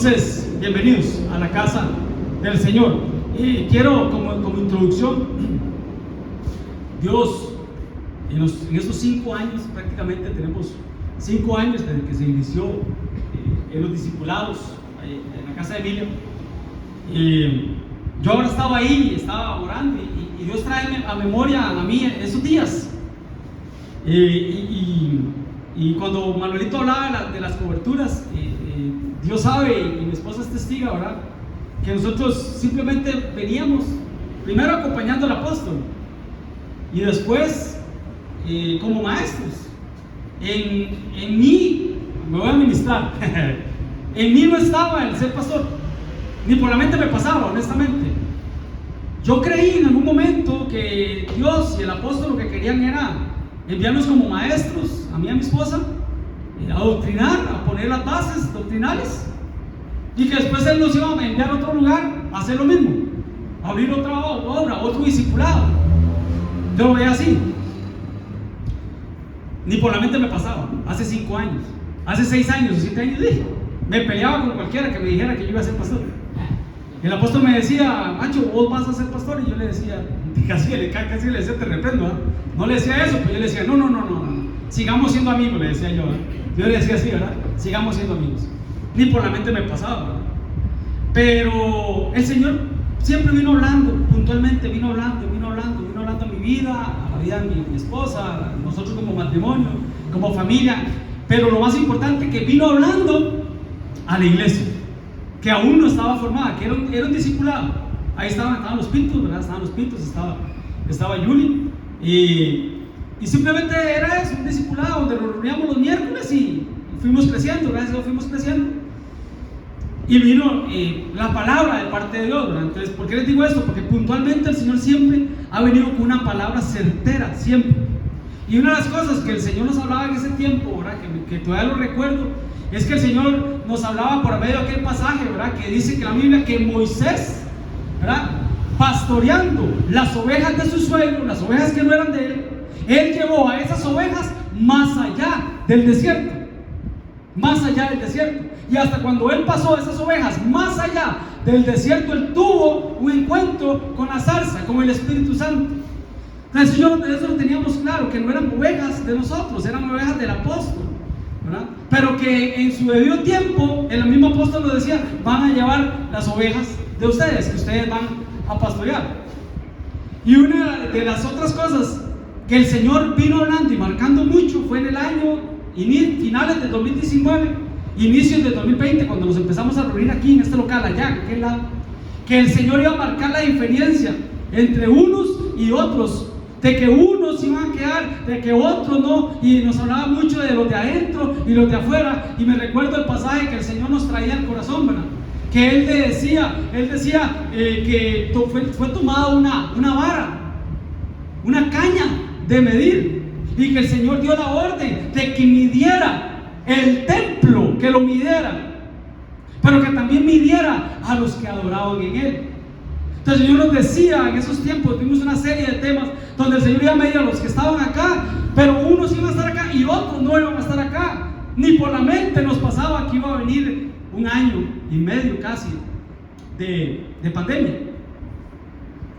Entonces, bienvenidos a la casa del Señor. Y quiero, como introducción, Dios, en estos 5 años, prácticamente tenemos 5 años desde que se inició en los discipulados, en la casa de Emilia. Yo ahora estaba ahí, estaba orando, y Dios trae a memoria a mí esos días. Y cuando Manuelito hablaba de las coberturas, Dios sabe, y mi esposa es testiga, ¿verdad?, que nosotros simplemente veníamos primero acompañando al apóstol y después como maestros. En mí, me voy a ministrar, en mí no estaba el ser pastor, ni por la mente me pasaba, honestamente. Yo creí en algún momento que Dios y el apóstol lo que querían era enviarnos como maestros, a mí y a mi esposa, a doctrinar, a poner las bases doctrinales, y que después Él nos iba a enviar a otro lugar a hacer lo mismo, a abrir otra obra, otro discipulado. Yo lo veía así. Ni por la mente me pasaba. Hace 5 años, hace 6 años o 7 años dije, me peleaba con cualquiera que me dijera que yo iba a ser pastor. El apóstol me decía: Macho, vos vas a ser pastor. Y yo le decía, casi le decía, te reprendo, ¿eh? No le decía eso, pero yo le decía, no, sigamos siendo amigos, le decía yo, ¿eh? Yo le decía así, ¿verdad? Sigamos siendo amigos. Ni por la mente me pasaba, ¿verdad? Pero el Señor siempre vino hablando, puntualmente vino hablando a mi vida, a la vida de mi esposa, a nosotros como matrimonio, como familia. Pero lo más importante, que vino hablando a la iglesia, que aún no estaba formada, que era un discipulado. Ahí estaban los pintos, ¿verdad? Estaban los pintos, estaba Yuli, y simplemente era eso, un discipulado donde nos reuníamos los miércoles y fuimos creciendo, gracias a Dios fuimos creciendo. Y vino la palabra de parte de Dios, ¿verdad? Entonces, ¿por qué les digo esto? Porque puntualmente el Señor siempre ha venido con una palabra certera, siempre. Y una de las cosas que el Señor nos hablaba en ese tiempo, ¿verdad?, que todavía lo recuerdo, es que el Señor nos hablaba por medio de aquel pasaje, ¿verdad?, que dice que la Biblia, que Moisés, ¿verdad?, pastoreando las ovejas de su suegro, las ovejas que no eran de él llevó a esas ovejas más allá del desierto. Más allá del desierto. Y hasta cuando él pasó a esas ovejas más allá del desierto, él tuvo un encuentro con la zarza, con el Espíritu Santo. Entonces eso lo teníamos claro, que no eran ovejas de nosotros, eran ovejas del apóstol, ¿verdad? Pero que en su debido tiempo, el mismo apóstol lo decía, van a llevar las ovejas de ustedes, que ustedes van a pastorear. Y una de las otras cosas que el Señor vino hablando y marcando mucho fue en el año finales del 2019, inicios del 2020, cuando nos empezamos a reunir aquí en este local, allá, en aquel lado, que el Señor iba a marcar la diferencia entre unos y otros, de que unos iban a quedar, de que otros no, y nos hablaba mucho de los de adentro y los de afuera. Y me recuerdo el pasaje que el Señor nos traía al corazón, ¿verdad?, que Él decía que fue tomada una vara, una caña de medir, y que el Señor dio la orden de que midiera el templo, que lo midiera, pero que también midiera a los que adoraban en Él. Entonces el Señor nos decía en esos tiempos, tuvimos una serie de temas donde el Señor iba a medir a los que estaban acá, pero unos iban a estar acá y otros no iban a estar acá. Ni por la mente nos pasaba que iba a venir 1 año y medio casi de pandemia,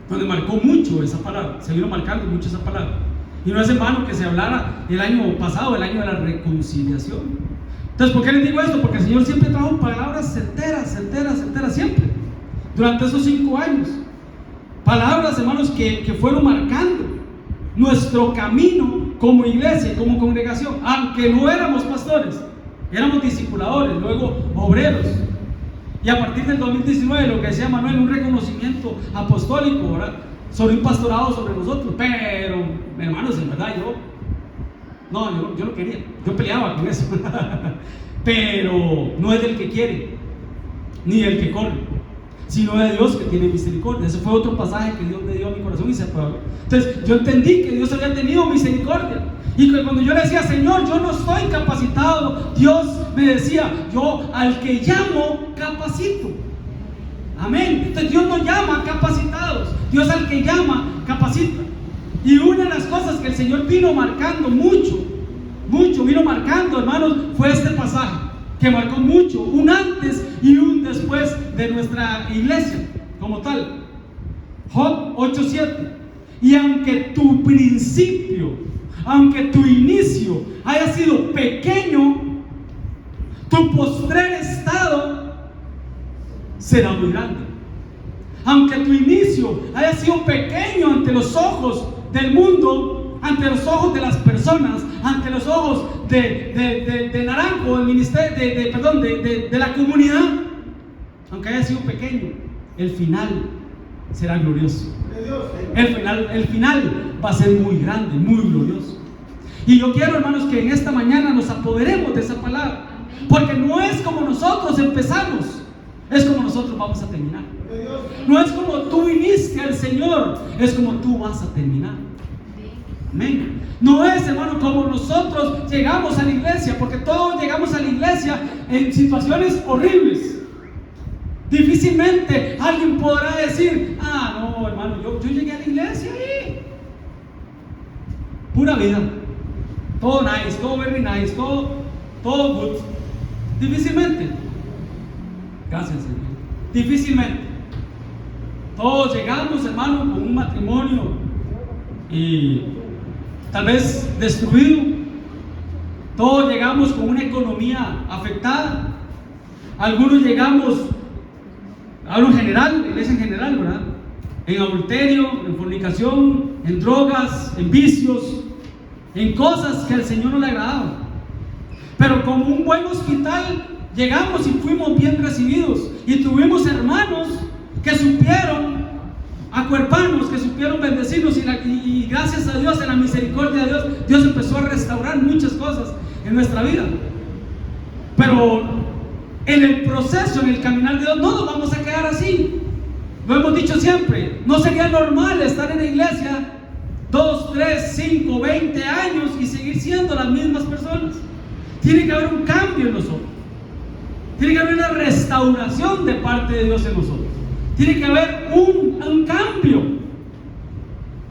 donde marcó mucho esa palabra, se vino marcando mucho esa palabra. Y no es en vano que se hablara el año pasado, el año de la reconciliación. Entonces, ¿por qué les digo esto? Porque el Señor siempre trajo palabras certeras, siempre, durante esos 5 años. Palabras, hermanos, que fueron marcando nuestro camino como iglesia, como congregación. Aunque no éramos pastores, éramos discipuladores, luego obreros. Y a partir del 2019, lo que decía Manuel, un reconocimiento apostólico, ¿verdad?, sobre un pastorado sobre nosotros. Pero, hermanos, en verdad yo no quería, yo peleaba con eso. Pero no es del que quiere, ni del que corre, sino de Dios que tiene misericordia. Ese fue otro pasaje que Dios me dio a mi corazón y se apagó. Entonces yo entendí que Dios había tenido misericordia, y que cuando yo le decía: Señor, yo no estoy capacitado, Dios me decía: yo al que llamo capacito. Amén. Entonces Dios nos llama capacitados, Dios al que llama capacita. Y una de las cosas que el Señor vino marcando mucho, vino marcando, hermanos, fue este pasaje. que marcó mucho, un antes y un después de nuestra iglesia como tal. Job 8:7. Y aunque tu principio, aunque tu inicio haya sido pequeño, tu postrer estado será muy grande. Aunque tu inicio haya sido pequeño ante los ojos del mundo, ante los ojos de las personas, ante los ojos de Naranjo, del ministerio, de la comunidad, aunque haya sido pequeño, el final será glorioso. El final va a ser muy grande, muy glorioso. Y yo quiero, hermanos, que en esta mañana nos apoderemos de esa palabra, porque no es como nosotros empezamos, es como nosotros vamos a terminar. No es como tú viniste al Señor, es como tú vas a terminar. Amén. No es, hermano, como nosotros llegamos a la iglesia, porque todos llegamos a la iglesia en situaciones horribles. Difícilmente alguien podrá decir: ah, no, hermano, yo llegué a la iglesia y pura vida, todo nice, todo very nice, todo good. Difícilmente. Gracias, Señor. Difícilmente. Todos llegamos, hermano, con un matrimonio y tal vez destruido. Todos llegamos con una economía afectada. Algunos llegamos, hablo en general, iglesia en general, ¿verdad? En adulterio, en fornicación, en drogas, en vicios, en cosas que al Señor no le agradaban. Pero como un buen hospital llegamos y fuimos bien recibidos, y tuvimos hermanos que supieron acuerparnos, que supieron bendecirnos, y gracias a Dios, en la misericordia de Dios, Dios empezó a restaurar muchas cosas en nuestra vida. Pero en el proceso, en el caminar de Dios, no nos vamos a quedar así. Lo hemos dicho siempre, no sería normal estar en la iglesia 2, 3, 5, 20 años y seguir siendo las mismas personas. Tiene que haber un cambio en nosotros. Tiene que haber una restauración de parte de Dios en nosotros. Tiene que haber un cambio.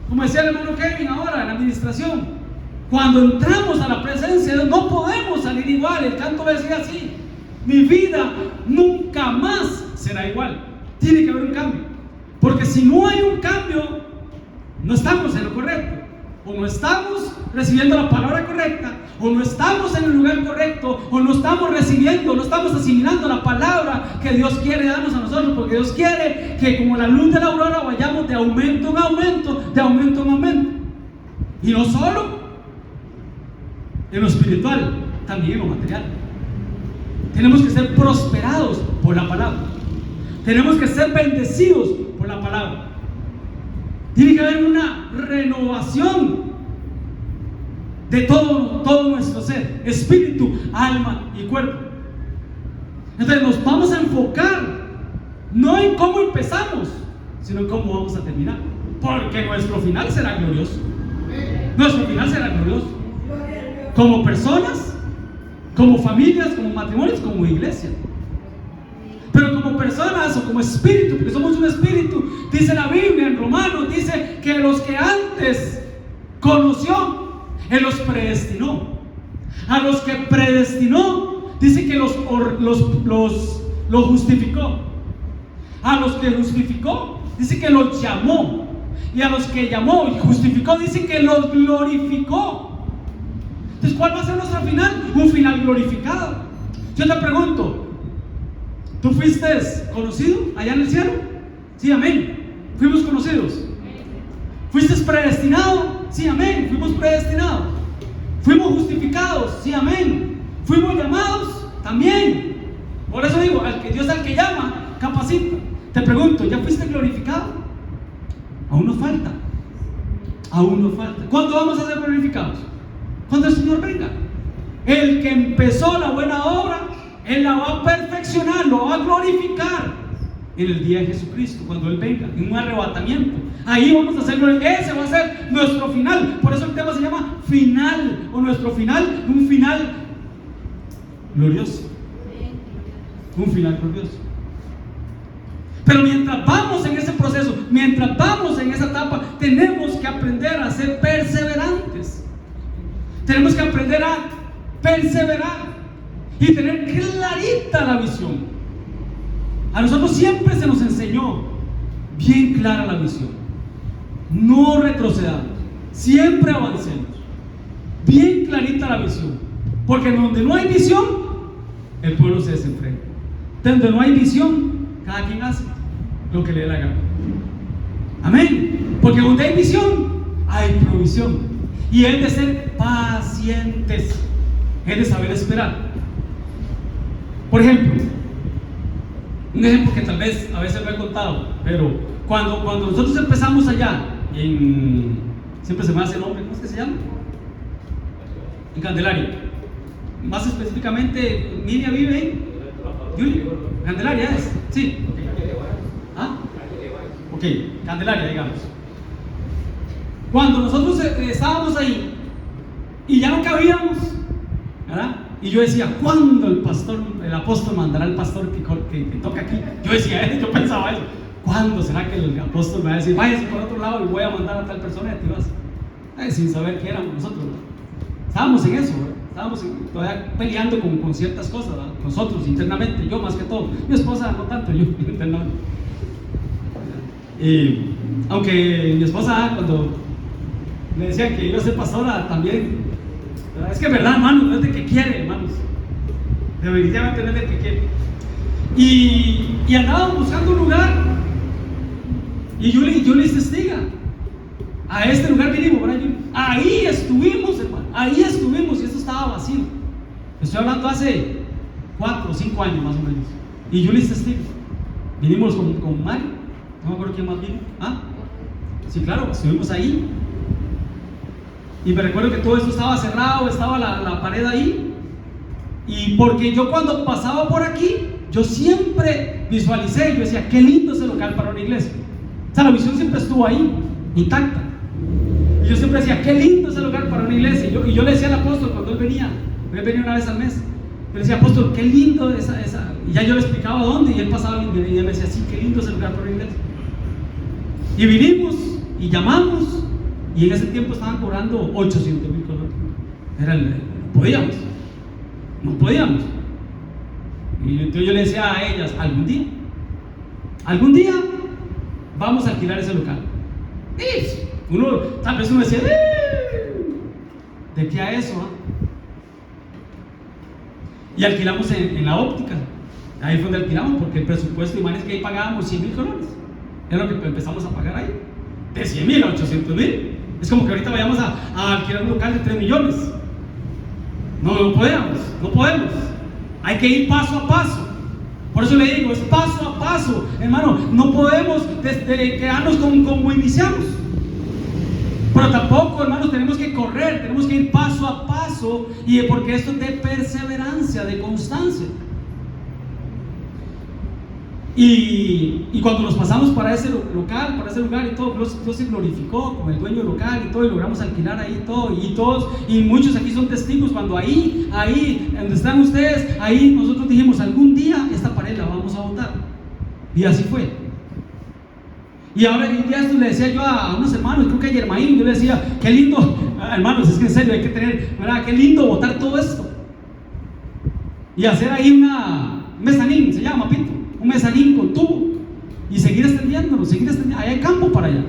Como decía el hermano Kevin ahora en la administración, cuando entramos a la presencia de Dios no podemos salir igual. El canto decía así: mi vida nunca más será igual. Tiene que haber un cambio, porque si no hay un cambio, no estamos en lo correcto. O no estamos recibiendo la palabra correcta, o no estamos en el lugar correcto, o no estamos recibiendo, no estamos asimilando la palabra que Dios quiere darnos a nosotros, porque Dios quiere que como la luz de la aurora vayamos de aumento en aumento, de aumento en aumento. Y no solo en lo espiritual, también en lo material. Tenemos que ser prosperados por la palabra. Tenemos que ser bendecidos por la palabra. Tiene que haber una renovación de todo nuestro ser, espíritu, alma y cuerpo. Entonces nos vamos a enfocar no en cómo empezamos, sino en cómo vamos a terminar, porque nuestro final será glorioso. Nuestro final será glorioso, como personas, como familias, como matrimonios, como iglesia. Pero como personas o como espíritu, porque somos un espíritu, dice la Biblia en Romanos, dice que los que antes conoció, Él los predestinó. A los que predestinó, dice que los justificó. A los que justificó, dice que los llamó. Y a los que llamó y justificó, dice que los glorificó. Entonces, ¿cuál va a ser nuestro final? Un final glorificado. Yo te pregunto, ¿tú fuiste conocido allá en el cielo? Sí, amén. Fuimos conocidos. ¿Fuiste predestinado? Sí, amén. Fuimos predestinados. ¿Fuimos justificados? Sí, amén. ¿Fuimos llamados? También. Por eso digo, Dios al que llama, capacita. Te pregunto, ¿ya fuiste glorificado? Aún nos falta. Aún nos falta. ¿Cuándo vamos a ser glorificados? Cuando el Señor venga. El que empezó la buena obra, Él la va a perfeccionar, lo va a glorificar en el día de Jesucristo, cuando Él venga, en un arrebatamiento. Ahí vamos a hacer, ese va a ser nuestro final. Por eso el tema se llama final, o nuestro final, un final glorioso. Un final glorioso. Pero mientras vamos en ese proceso, mientras vamos en esa etapa, tenemos que aprender a ser perseverantes. Tenemos que aprender a perseverar. y tener clarita la visión. A nosotros siempre se nos enseñó bien clara la visión. No retrocedamos, siempre avancemos. Bien clarita la visión, porque donde no hay visión, el pueblo se desenfrena. Donde no hay visión, cada quien hace lo que le dé la gana. Amén. Porque donde hay visión, hay provisión. Y es de ser pacientes, es de saber esperar. Por ejemplo, un ejemplo que tal vez a veces lo he contado, pero cuando nosotros empezamos allá siempre se me hace el nombre, ¿cómo es que se llama? En Candelaria. Más específicamente, Nidia vive en Julio. Candelaria es, sí. Okay. ¿Ah? Ok, Candelaria, digamos. Cuando nosotros estábamos ahí y ya no cabíamos, ¿verdad? Y yo decía, ¿cuándo el apóstol mandará al pastor que toca aquí? Yo decía, yo pensaba eso. ¿Cuándo será que el apóstol me va a decir, váyase por otro lado y voy a mandar a tal persona y te vas? Sin saber qué éramos nosotros, ¿verdad? Estábamos en eso, ¿verdad? Estábamos todavía peleando con ciertas cosas, ¿verdad? Nosotros internamente, yo más que todo. Mi esposa no tanto, yo internamente. Aunque mi esposa, cuando me decían que iba a ser pastora, también, ¿verdad? Es que es verdad, hermano, no es de que quiere, hermanos. Definitivamente no es de que quiere. Y andábamos buscando un lugar, y Julie es testiga. A este lugar vinimos, ¿verdad? Ahí estuvimos, hermano. Ahí estuvimos y esto estaba vacío. Estoy hablando hace 4 o 5 años más o menos. Y Julie es testigo. Vinimos con Mario. No me acuerdo quién más vino. ¿Ah? Sí, claro, estuvimos ahí. Y me recuerdo que todo esto estaba cerrado, estaba la pared ahí. Y porque yo cuando pasaba por aquí, yo siempre visualicé, yo decía, qué lindo ese local para una iglesia. O sea, la visión siempre estuvo ahí, intacta. Y yo siempre decía, qué lindo ese lugar para una iglesia. Y yo le decía al apóstol cuando él venía una vez al mes. Yo le decía, apóstol, qué lindo esa. Y ya yo le explicaba dónde, y él pasaba y él me decía, sí, qué lindo ese lugar para una iglesia. Y vinimos y llamamos, y en ese tiempo estaban cobrando 800,000 colones. No podíamos. Y entonces yo le decía a ellas, algún día vamos a alquilar ese local. Tal vez uno decía, ¿de qué a eso? Y alquilamos en la óptica. Ahí fue donde alquilamos, porque el presupuesto, es que ahí pagábamos 100,000 colones. Es lo que empezamos a pagar ahí. De 100,000 a 800,000. Es como que ahorita vayamos a alquilar un local de 3 millones. No podemos. Hay que ir paso a paso. Por eso le digo, es paso a paso, hermano. No podemos quedarnos como iniciamos. Pero tampoco, hermanos, tenemos que correr, tenemos que ir paso a paso, y porque esto es de perseverancia, de constancia. Y cuando nos pasamos para ese local, para ese lugar y todo, Dios se glorificó con el dueño del local y todo, y logramos alquilar ahí todo, y muchos aquí son testigos. Cuando ahí donde están ustedes, ahí nosotros dijimos, algún día esta pared la vamos a botar, y así fue. Y ahora un día esto le decía yo a unos hermanos, creo que a Germain, yo le decía, qué lindo, hermanos, es que en serio hay que tener, ¿verdad? Qué lindo botar todo esto y hacer ahí un mezanín, se llama, Pito, un mezanín con tubo, y seguir extendiéndolo, ahí hay campo para allá.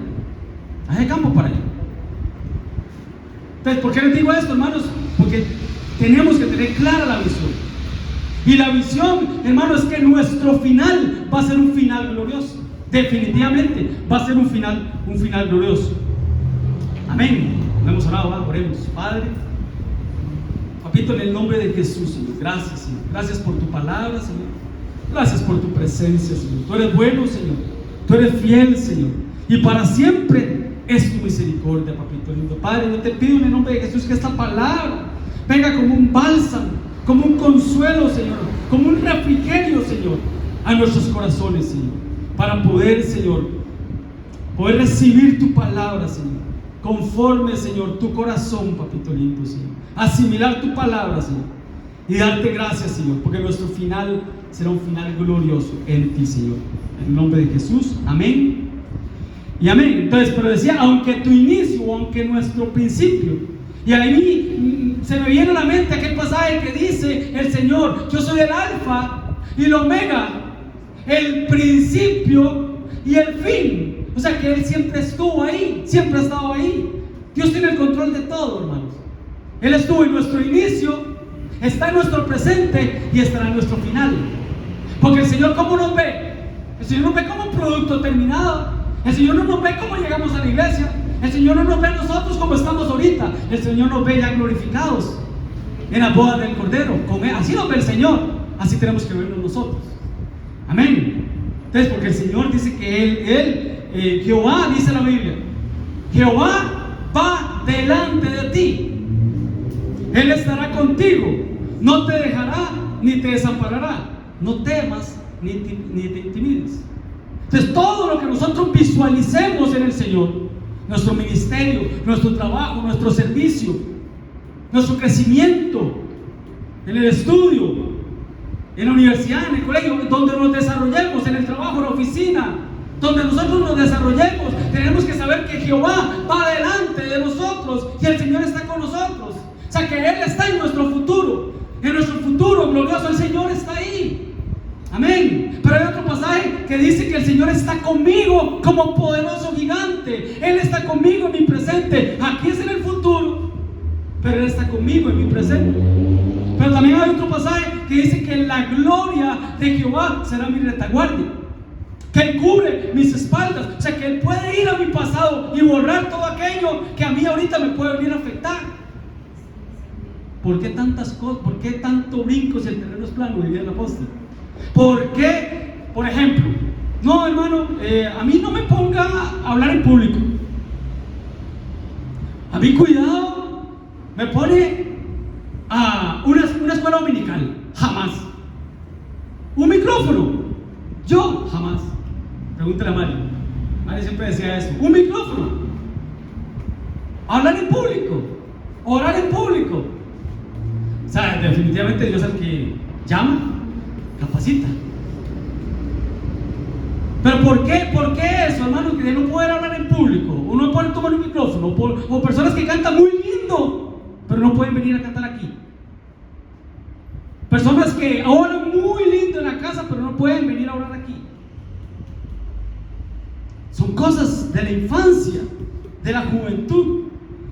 Entonces, ¿por qué les digo esto, hermanos? Porque tenemos que tener clara la visión, y la visión, hermanos, es que nuestro final va a ser un final glorioso. Definitivamente va a ser un final glorioso. Amén. No hemos orado, oremos. Padre, papito, en el nombre de Jesús, Señor, gracias, Señor. Gracias por tu palabra, Señor. Gracias por tu presencia, Señor. Tú eres bueno, Señor. Tú eres fiel, Señor. Y para siempre es tu misericordia, papito lindo. Padre, yo te pido en el nombre de Jesús que esta palabra venga como un bálsamo, como un consuelo, Señor, como un refrigerio, Señor, a nuestros corazones, Señor. Para poder, Señor, poder recibir tu palabra, Señor, conforme, Señor, tu corazón, papito lindo, Señor. Asimilar tu palabra, Señor, y darte gracias, Señor, porque nuestro final será un final glorioso en ti, Señor. En el nombre de Jesús, amén y amén. Entonces, pero decía, aunque tu inicio, aunque nuestro principio Y ahí se me viene a la mente aquel pasaje que dice el Señor: yo soy el alfa y el omega, el principio y el fin. O sea que Él siempre estuvo ahí, siempre ha estado ahí. Dios tiene el control de todo, hermanos. Él estuvo en nuestro inicio, está en nuestro presente y estará en nuestro final. Porque el Señor, ¿cómo nos ve? El Señor nos ve como un producto terminado. El Señor no nos ve como llegamos a la iglesia. El Señor no nos ve a nosotros como estamos ahorita. El Señor nos ve ya glorificados en las bodas del Cordero. Así nos ve el Señor. Así tenemos que vernos nosotros. Amén. Entonces, porque el Señor dice que Jehová, dice la Biblia, Jehová va delante de ti. Él estará contigo. No te dejará ni te desamparará. No temas ni te intimides. Entonces, todo lo que nosotros visualicemos en el Señor, nuestro ministerio, nuestro trabajo, nuestro servicio, nuestro crecimiento en el estudio, en la universidad, en el colegio, donde nos desarrollemos, en el trabajo, en la oficina, donde nosotros nos desarrollemos, tenemos que saber que Jehová va delante de nosotros y el Señor está con nosotros. O sea que Él está en nuestro futuro. En nuestro futuro glorioso el Señor está ahí. Amén. Pero hay otro pasaje que dice que el Señor está conmigo como poderoso gigante. Él está conmigo en mi presente. Aquí es en el futuro, pero Él está conmigo en mi presente. Pero también hay otro pasaje que dice que la gloria de Jehová será mi retaguardia, que Él cubre mis espaldas. O sea que Él puede ir a mi pasado y borrar todo aquello que a mí ahorita me puede venir a afectar. ¿Por qué tantas cosas? ¿Por qué tanto brinco si el terreno es plano? Diría el apóstol. ¿Por qué? Por ejemplo, no, hermano, a mí no me ponga a hablar en público. A mí, cuidado, me pone a una escuela dominical. Jamás. Un micrófono. Yo, jamás. Pregúntale a Mario. Mario siempre decía eso. Un micrófono. Hablar en público. Orar en público. O sea, definitivamente Dios es el que llama, capacita. Pero ¿por qué eso, hermano? Que de no poder hablar en público, o no poder tomar un micrófono, o personas que cantan muy lindo, pero no pueden venir a cantar aquí. Personas que oran muy lindo en la casa, pero no pueden venir a orar aquí. Son cosas de la infancia, de la juventud,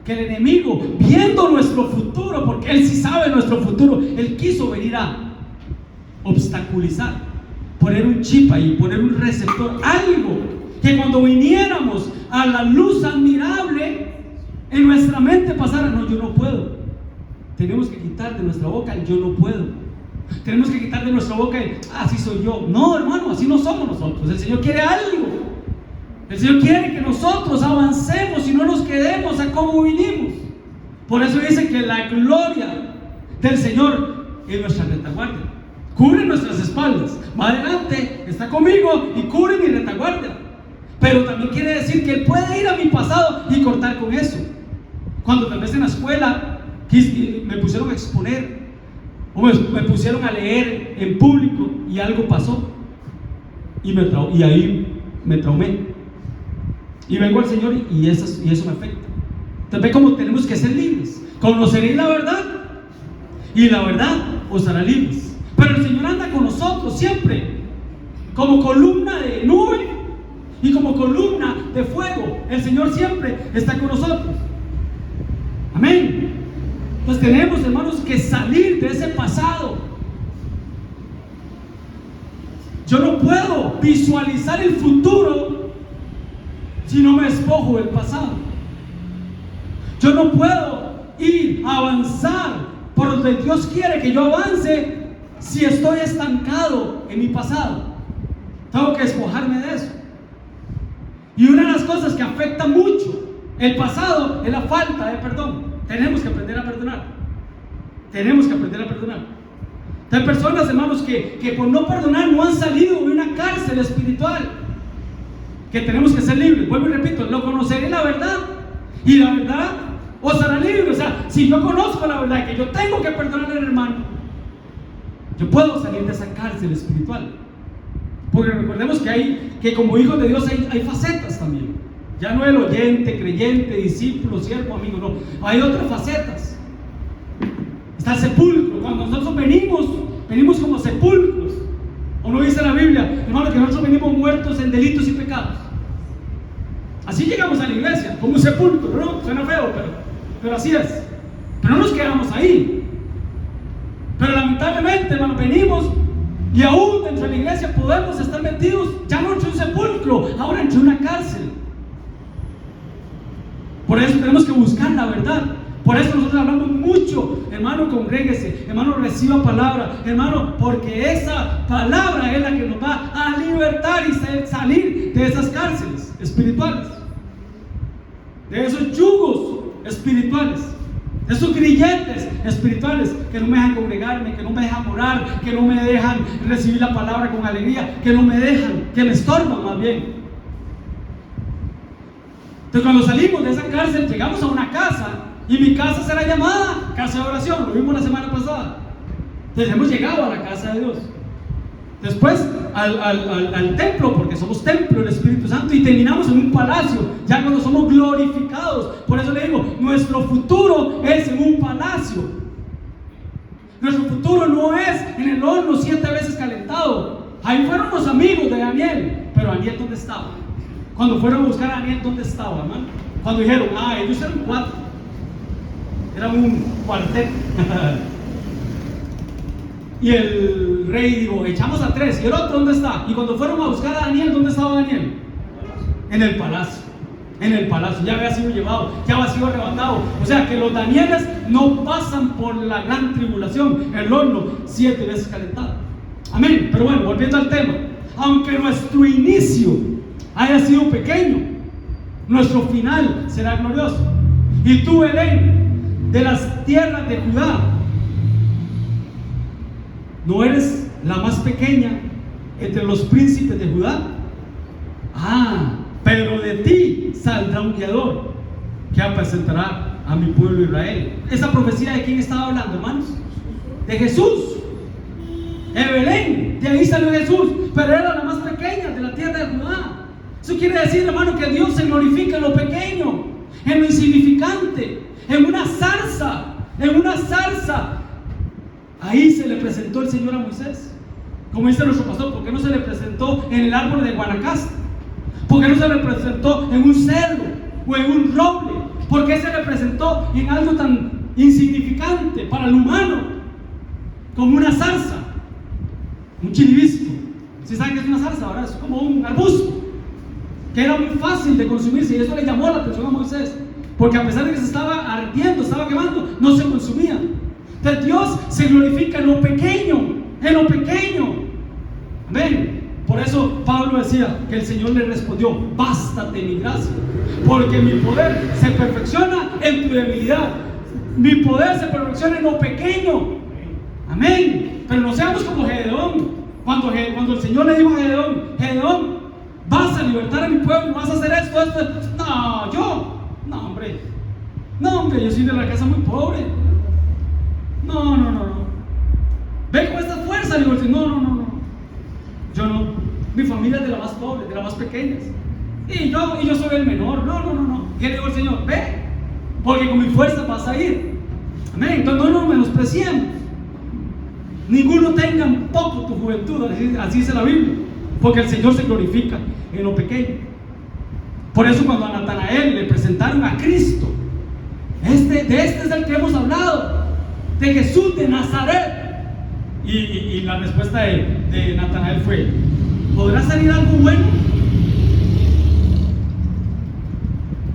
que el enemigo, viendo nuestro futuro, porque él sí sabe nuestro futuro, él quiso venir a obstaculizar, poner un chip ahí, poner un receptor, algo que cuando viniéramos a la luz admirable en nuestra mente pasara: no, yo no puedo. Tenemos que quitar de nuestra boca el yo no puedo. Tenemos que quitar de nuestra boca el así soy yo. No, hermano, así no somos nosotros. El Señor quiere algo. El Señor quiere que nosotros avancemos y no nos quedemos a como vinimos. Por eso dice que la gloria del Señor es nuestra retaguardia. Cubre nuestras espaldas, va adelante, está conmigo y cubre mi retaguardia. Pero también quiere decir que Él puede ir a mi pasado y cortar con eso. Cuando tal vez en la escuela me pusieron a exponer o me pusieron a leer en público y algo pasó y ahí me traumé. Y vengo al Señor y eso me afecta. Entonces ve cómo tenemos que ser libres. Conoceréis la verdad y la verdad os hará libres. Pero el Señor anda con nosotros siempre, como columna de nube y como columna de fuego. El Señor siempre está con nosotros. Amén. Entonces tenemos, hermanos, que salir de ese pasado. Yo no puedo visualizar el futuro si no me despojo del pasado. Yo no puedo ir a avanzar por donde Dios quiere que yo avance si estoy estancado en mi pasado. Tengo que despojarme de eso. Y una de las cosas que afecta mucho el pasado es la falta de perdón. Tenemos que aprender a perdonar. Tenemos que aprender a perdonar. Hay personas, hermanos, que por no perdonar no han salido de una cárcel espiritual. Que tenemos que ser libres. Vuelvo y repito, lo conoceré la verdad y la verdad os hará libres. O sea, si yo conozco la verdad, que yo tengo que perdonar al hermano, yo puedo salir de esa cárcel espiritual. Porque recordemos que como hijos de Dios hay facetas también. Ya no el oyente, creyente, discípulo, siervo, amigo, no. Hay otras facetas. Está el sepulcro. Cuando nosotros venimos como sepulcros. ¿O no dice la Biblia, hermano, que nosotros venimos muertos en delitos y pecados? Así llegamos a la iglesia, como un sepulcro, ¿no? Suena feo, pero así es. Pero no nos quedamos ahí. Pero lamentablemente, hermano, venimos y aún dentro de la iglesia podemos estar metidos, ya no entre un sepulcro, ahora entre una cárcel. Por eso tenemos que buscar la verdad. Por eso nosotros hablamos mucho, hermano, congréguese, hermano, reciba palabra, hermano, porque esa palabra es la que nos va a libertar y salir de esas cárceles espirituales, de esos yugos espirituales, de esos grilletes espirituales que no me dejan congregarme, que no me dejan orar, que no me dejan recibir la palabra con alegría, que no me dejan, que me estorban más bien. Entonces, cuando salimos de esa cárcel, llegamos a una casa, y mi casa será llamada casa de oración. Lo vimos la semana pasada. Entonces hemos llegado a la casa de Dios. Después al templo, porque somos templo del Espíritu Santo, y terminamos en un palacio, ya cuando somos glorificados. Por eso le digo, nuestro futuro es en un palacio. Nuestro futuro no es en el horno 7 veces calentado. Ahí fueron los amigos de Daniel. Pero Daniel, ¿dónde estaba? Cuando fueron a buscar a Daniel, ¿dónde estaba, hermano? Cuando dijeron, ellos eran 4. Era un cuarteto. Y el rey dijo, echamos a 3. ¿Y el otro dónde está? Y cuando fueron a buscar a Daniel, ¿dónde estaba Daniel? En el palacio. En el palacio. Ya había sido llevado, ya había sido arrebatado. O sea que los Danieles no pasan por la gran tribulación, el horno 7 veces calentado. Amén. Pero bueno, volviendo al tema. Aunque nuestro inicio haya sido pequeño, nuestro final será glorioso. Y tú, Belén, de las tierras de Judá, ¿no eres la más pequeña entre los príncipes de Judá? Pero de ti saldrá un guiador que apacentará a mi pueblo Israel. ¿Esa profecía de quién estaba hablando, hermanos? De Jesús. De Belén, de ahí salió Jesús, pero era la más pequeña de la tierra de Judá. Eso quiere decir, hermano, que Dios se glorifica en lo pequeño, en lo insignificante. En una zarza, ahí se le presentó el Señor a Moisés. Como dice nuestro pastor, ¿por qué no se le presentó en el árbol de Guanacaste? ¿Por qué no se le presentó en un cedro o en un roble? ¿Por qué se le presentó en algo tan insignificante para el humano como una zarza? Un chiribisco. ¿Sí saben qué es una zarza? Ahora es como un arbusto que era muy fácil de consumirse, y eso le llamó la atención a Moisés. Porque a pesar de que se estaba ardiendo, estaba quemando, no se consumía. Entonces Dios se glorifica en lo pequeño, en lo pequeño. Amén. Por eso Pablo decía que el Señor le respondió, bástate mi gracia, porque mi poder se perfecciona en tu debilidad. Mi poder se perfecciona en lo pequeño. Amén. Pero no seamos como Gedeón. Cuando el Señor le dijo a Gedeón, vas a libertar a mi pueblo, vas a hacer esto. No, hombre, yo soy de la casa muy pobre. No. Ven con esta fuerza, digo, no. Yo no. Mi familia es de la más pobre, de las más pequeñas. Y yo soy el menor. No. ¿Qué le digo al Señor? Ve, porque con mi fuerza vas a ir. Amén. Entonces no nos menospreciemos. Ninguno tenga en poco tu juventud, así dice la Biblia. Porque el Señor se glorifica en lo pequeño. Por eso cuando a Natanael le presentaron a Cristo, de este es el que hemos hablado, de Jesús de Nazaret, y la respuesta de Natanael fue, ¿podrá salir algo bueno?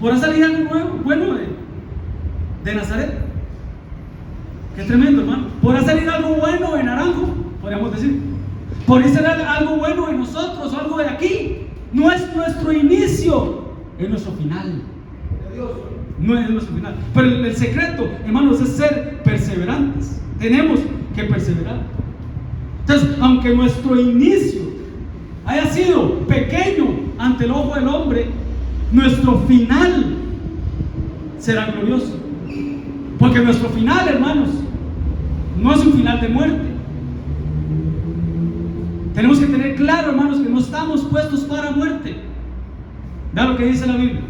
¿Podrá salir algo bueno de Nazaret? Qué tremendo, hermano. ¿Podrá salir algo bueno en Naranjo? Podríamos decir. ¿Podría salir algo bueno en nosotros, algo de aquí? No es nuestro inicio, es nuestro final. No es nuestro final. Pero el secreto, hermanos, es ser perseverantes. Tenemos que perseverar. Entonces, aunque nuestro inicio haya sido pequeño ante el ojo del hombre, nuestro final será glorioso. Porque nuestro final, hermanos, no es un final de muerte. Tenemos que tener claro, hermanos, que no estamos puestos para muerte. Vean lo que dice la Biblia.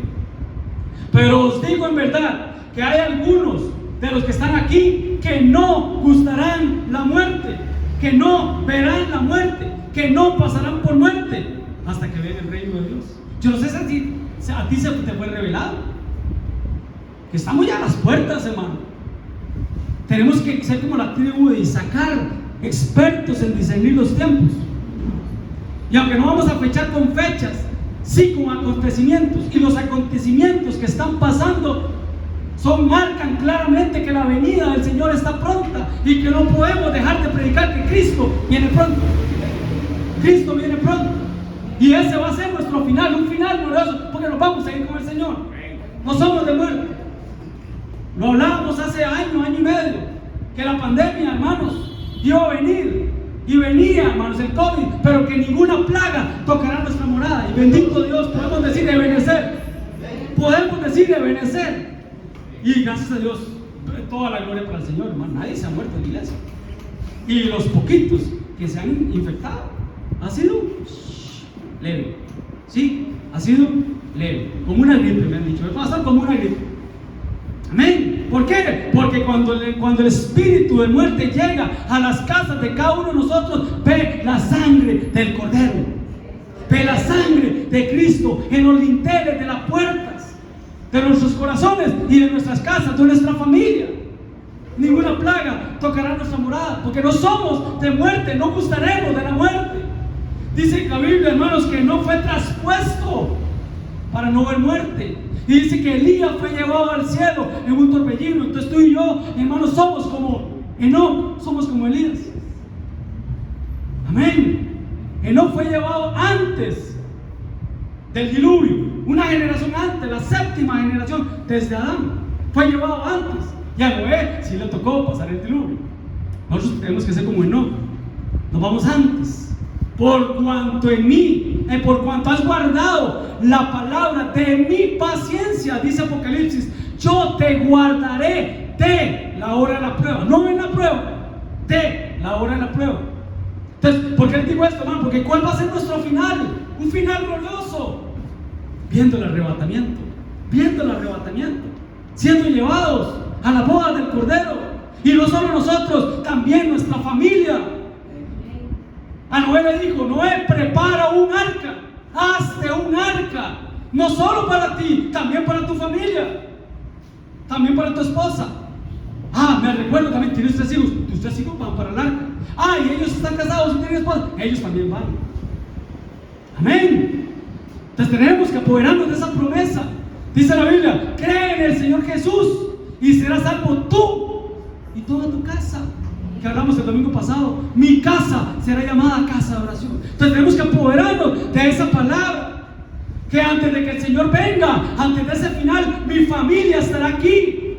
Pero os digo en verdad que hay algunos de los que están aquí que no gustarán la muerte, que no verán la muerte, que no pasarán por muerte hasta que vean el reino de Dios. Yo no sé si a ti se te fue revelado que estamos ya a las puertas, hermano. Tenemos que ser como la tribu de Isaacar, expertos en discernir los tiempos. Y aunque no vamos a fechar con fechas, sí con acontecimientos. Y los acontecimientos que están pasando marcan claramente que la venida del Señor está pronta y que no podemos dejar de predicar que Cristo viene pronto. Cristo viene pronto. Y ese va a ser nuestro final, un final glorioso, porque nos vamos a ir con el Señor. No somos de muerte. Lo hablábamos hace año y medio, que la pandemia, hermanos, iba a venir. Y venía, hermanos, el COVID, pero que ninguna plaga tocará nuestra morada. Y bendito Dios, podemos decir Ebenezer. Podemos decir Ebenezer. Y gracias a Dios, toda la gloria para el Señor, hermano. Nadie se ha muerto en la iglesia. Y los poquitos que se han infectado, ha sido leve. Sí, ha sido leve. Como una gripe, me han dicho. Va a estar como una gripe. Amén. ¿Por qué? Porque cuando el espíritu de muerte llega a las casas de cada uno de nosotros, ve la sangre del Cordero, ve la sangre de Cristo en los linteles de las puertas de nuestros corazones y de nuestras casas, de nuestra familia. Ninguna plaga tocará nuestra morada, porque no somos de muerte, no gustaremos de la muerte. Dice la Biblia, hermanos, que no fue traspuesto para no ver muerte. Y dice que Elías fue llevado al cielo en un torbellino. Entonces tú y yo, hermanos, somos como Enoc, somos como Elías. Amén. Enoc fue llevado antes del diluvio, una generación antes, la séptima generación desde Adán. Fue llevado antes. Y a Noé sí le tocó pasar el diluvio. Nosotros tenemos que ser como Enoc. Nos vamos antes. Por cuanto en mí, por cuanto has guardado la palabra de mi paciencia, dice Apocalipsis, yo te guardaré de la hora de la prueba. No en la prueba, de la hora de la prueba. Entonces, ¿por qué les digo esto, hermano? Porque ¿cuál va a ser nuestro final? Un final glorioso. Viendo el arrebatamiento, siendo llevados a la boda del Cordero. Y no solo nosotros, también nuestra familia. A Noé le dijo: Noé, prepara un arca, hazte un arca, no solo para ti, también para tu familia, también para tu esposa. Me recuerdo también, tienes 3 hijos, tus 3 hijos van para el arca. Y ellos están casados y tienen esposa, ellos también van. Amén. Entonces tenemos que apoderarnos de esa promesa. Dice la Biblia: cree en el Señor Jesús y serás salvo tú y toda tu casa. Que hablamos el domingo pasado, mi casa será llamada casa de oración. Entonces tenemos que apoderarnos de esa palabra, que antes de que el Señor venga, antes de ese final, mi familia estará aquí.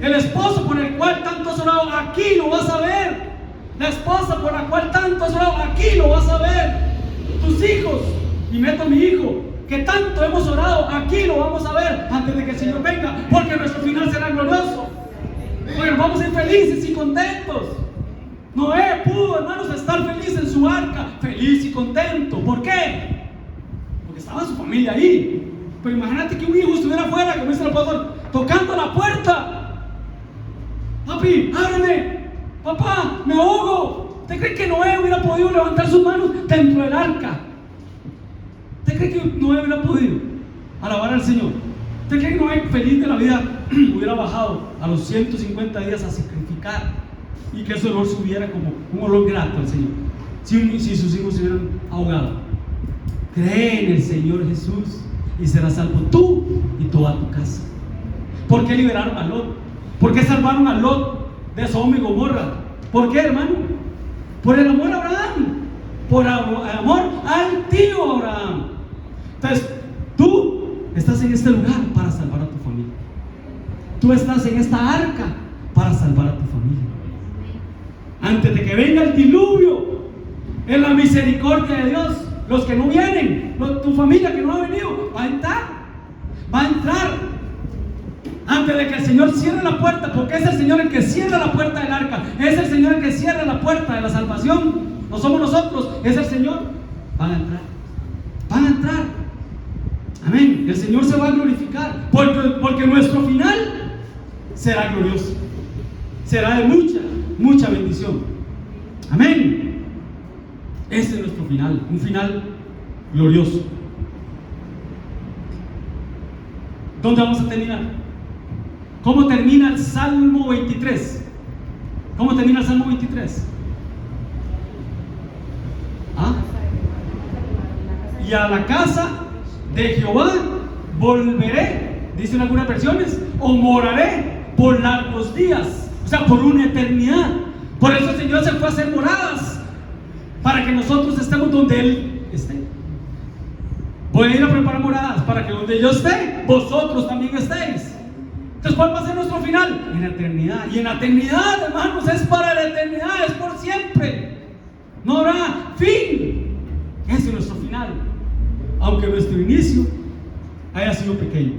El esposo por el cual tanto has orado, aquí lo vas a ver. La esposa por la cual tanto has orado, aquí lo vas a ver. Tus hijos, y meto a mi hijo, que tanto hemos orado, aquí lo vamos a ver antes de que el Señor venga, porque nuestro final será glorioso. Porque vamos a ir felices y contentos. Noé pudo, hermanos, estar feliz en su arca, feliz y contento. ¿Por qué? Porque estaba su familia ahí. Pero imagínate que un hijo estuviera afuera, como dice el pastor, tocando la puerta. Papi, ábreme. Papá, me ahogo. ¿Usted cree que Noé hubiera podido levantar sus manos dentro del arca? ¿Usted cree que Noé hubiera podido alabar al Señor? ¿Usted cree que Noé, feliz de la vida, hubiera bajado a los 150 días a sacrificar y que ese olor subiera como un olor grato al Señor, si sus hijos se hubieran ahogado? Cree en el Señor Jesús y serás salvo tú y toda tu casa. ¿Por qué liberaron a Lot? ¿Por qué salvaron a Lot de Sodoma y Gomorra? ¿Por qué, hermano? Por el amor a Abraham, por el amor al tío Abraham. Entonces, tú estás en este lugar para salvar a tu familia. Tú estás en esta arca para salvar a tu familia. Antes de que venga el diluvio, en la misericordia de Dios, los que no vienen, tu familia que no ha venido, va a entrar. Antes de que el Señor cierre la puerta, porque es el Señor el que cierra la puerta del arca, es el Señor el que cierra la puerta de la salvación. No somos nosotros, es el Señor. Van a entrar. Amén. El Señor se va a glorificar porque nuestro final será glorioso. Será de mucha, mucha bendición. Amén. Ese es nuestro final, un final glorioso. ¿Dónde vamos a terminar? ¿Cómo termina el Salmo 23? ¿Cómo termina el Salmo 23? ¿Ah? Y a la casa de Jehová volveré, dicen algunas versiones, o moraré por largos días, o sea, por una eternidad. Por eso el Señor se fue a hacer moradas, para que nosotros estemos donde Él esté. Voy a ir a preparar moradas para que donde yo esté, vosotros también estéis. Entonces, ¿cuál va a ser nuestro final? En la eternidad. Y en la eternidad, hermanos, es para la eternidad, es por siempre. No habrá fin. Ese es nuestro final. Aunque nuestro inicio haya sido pequeño.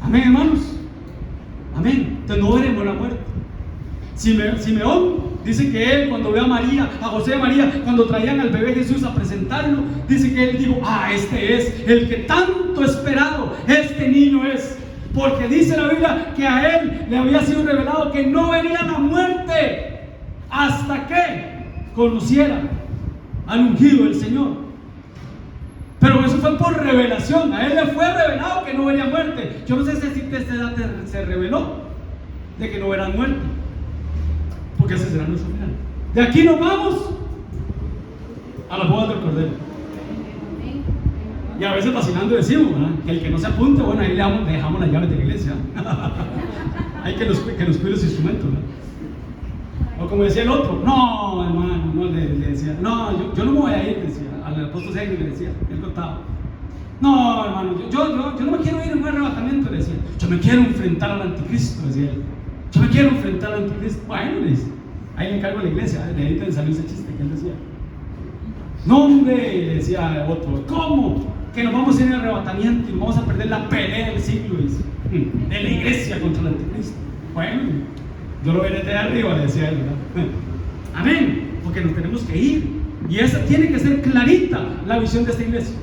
Amén, hermanos. Amén. Entonces no veremos la muerte. Simeón dice que él, cuando ve a María, a José y María, cuando traían al bebé Jesús a presentarlo, dice que él dijo: este es el que tanto esperado, este niño es. Porque dice la Biblia que a él le había sido revelado que no venía la muerte hasta que conociera al ungido del Señor. Pero eso fue por revelación. A él le fue revelado que no venía muerte. Yo no sé si a esta edad se reveló de que no verán muerte, porque ese será nuestro final. De aquí nos vamos a las bodas del Cordero. Y a veces vacilando decimos, ¿verdad?, que el que no se apunte, bueno, ahí le dejamos las llaves de la iglesia. Hay que nos cuide los instrumentos, ¿verdad? O como decía el otro: no, hermano, no, le decía, no, yo no me voy a ir, decía, al apóstol Sergio le decía, él contaba: no, hermano, yo no me quiero ir en un arrebatamiento, le decía, yo me quiero enfrentar al anticristo, decía él, yo me quiero enfrentar al anticristo. Bueno, le dice, ahí le encargo a la iglesia, de ahí te salió ese chiste que él decía. No, hombre, le decía otro, ¿cómo? Que nos vamos a ir en arrebatamiento y nos vamos a perder la pelea del siglo, dice, de la iglesia contra el anticristo. Bueno, yo lo veré desde arriba, le decía él, ¿verdad? Amén, porque nos tenemos que ir. Y esa tiene que ser clarita la visión de esta iglesia.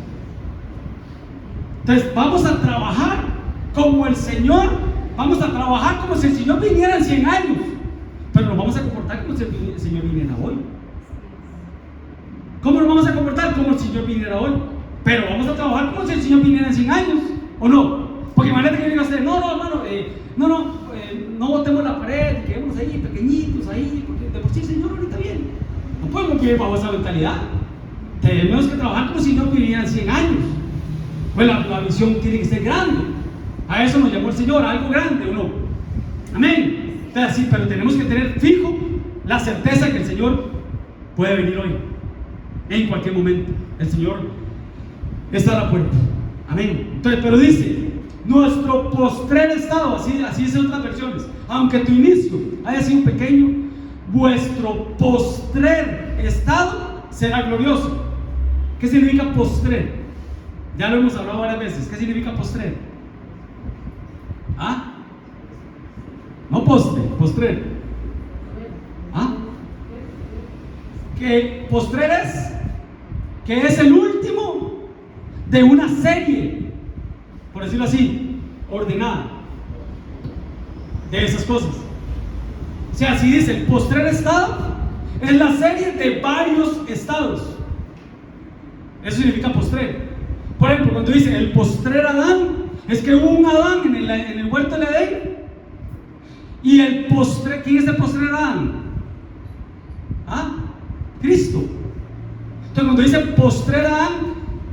Entonces vamos a trabajar como el Señor, vamos a trabajar como si el Señor viniera en 100 años, pero nos vamos a comportar como si el Señor viniera hoy. ¿Cómo nos vamos a comportar? Como el Señor viniera hoy. Pero vamos a trabajar como si el Señor viniera en 100 años, ¿o no? Porque imagínate que diga usted: no, hermano, no botemos la pared, quedemos ahí pequeñitos ahí, porque de por sí el Señor ahorita viene. No podemos vivir bajo esa mentalidad. Tenemos que trabajar como si no vivieran 100 años. Pues la visión tiene que ser grande. A eso nos llamó el Señor, a algo grande, ¿o no? Amén. Entonces, sí, pero tenemos que tener fijo la certeza que el Señor puede venir hoy, en cualquier momento. El Señor está a la puerta. Amén. Entonces, pero dice: nuestro postrer estado, así dicen otras versiones, aunque tu inicio haya sido pequeño, vuestro postrer estado será glorioso. ¿Qué significa postrer? Ya lo hemos hablado varias veces. ¿Qué significa postrer? ¿Ah? No postrer. ¿Ah? Que postrer es que es el último de una serie, por decirlo así, ordenada de esas cosas. O sea, así dice: el postrer estado es la serie de varios estados. Eso significa postrer. Por ejemplo, cuando dice el postrer Adán, es que hubo un Adán en el huerto del Edén. Y el postrer, ¿quién es el postrer Adán? ¿Ah? Cristo. Entonces, cuando dice postrer Adán,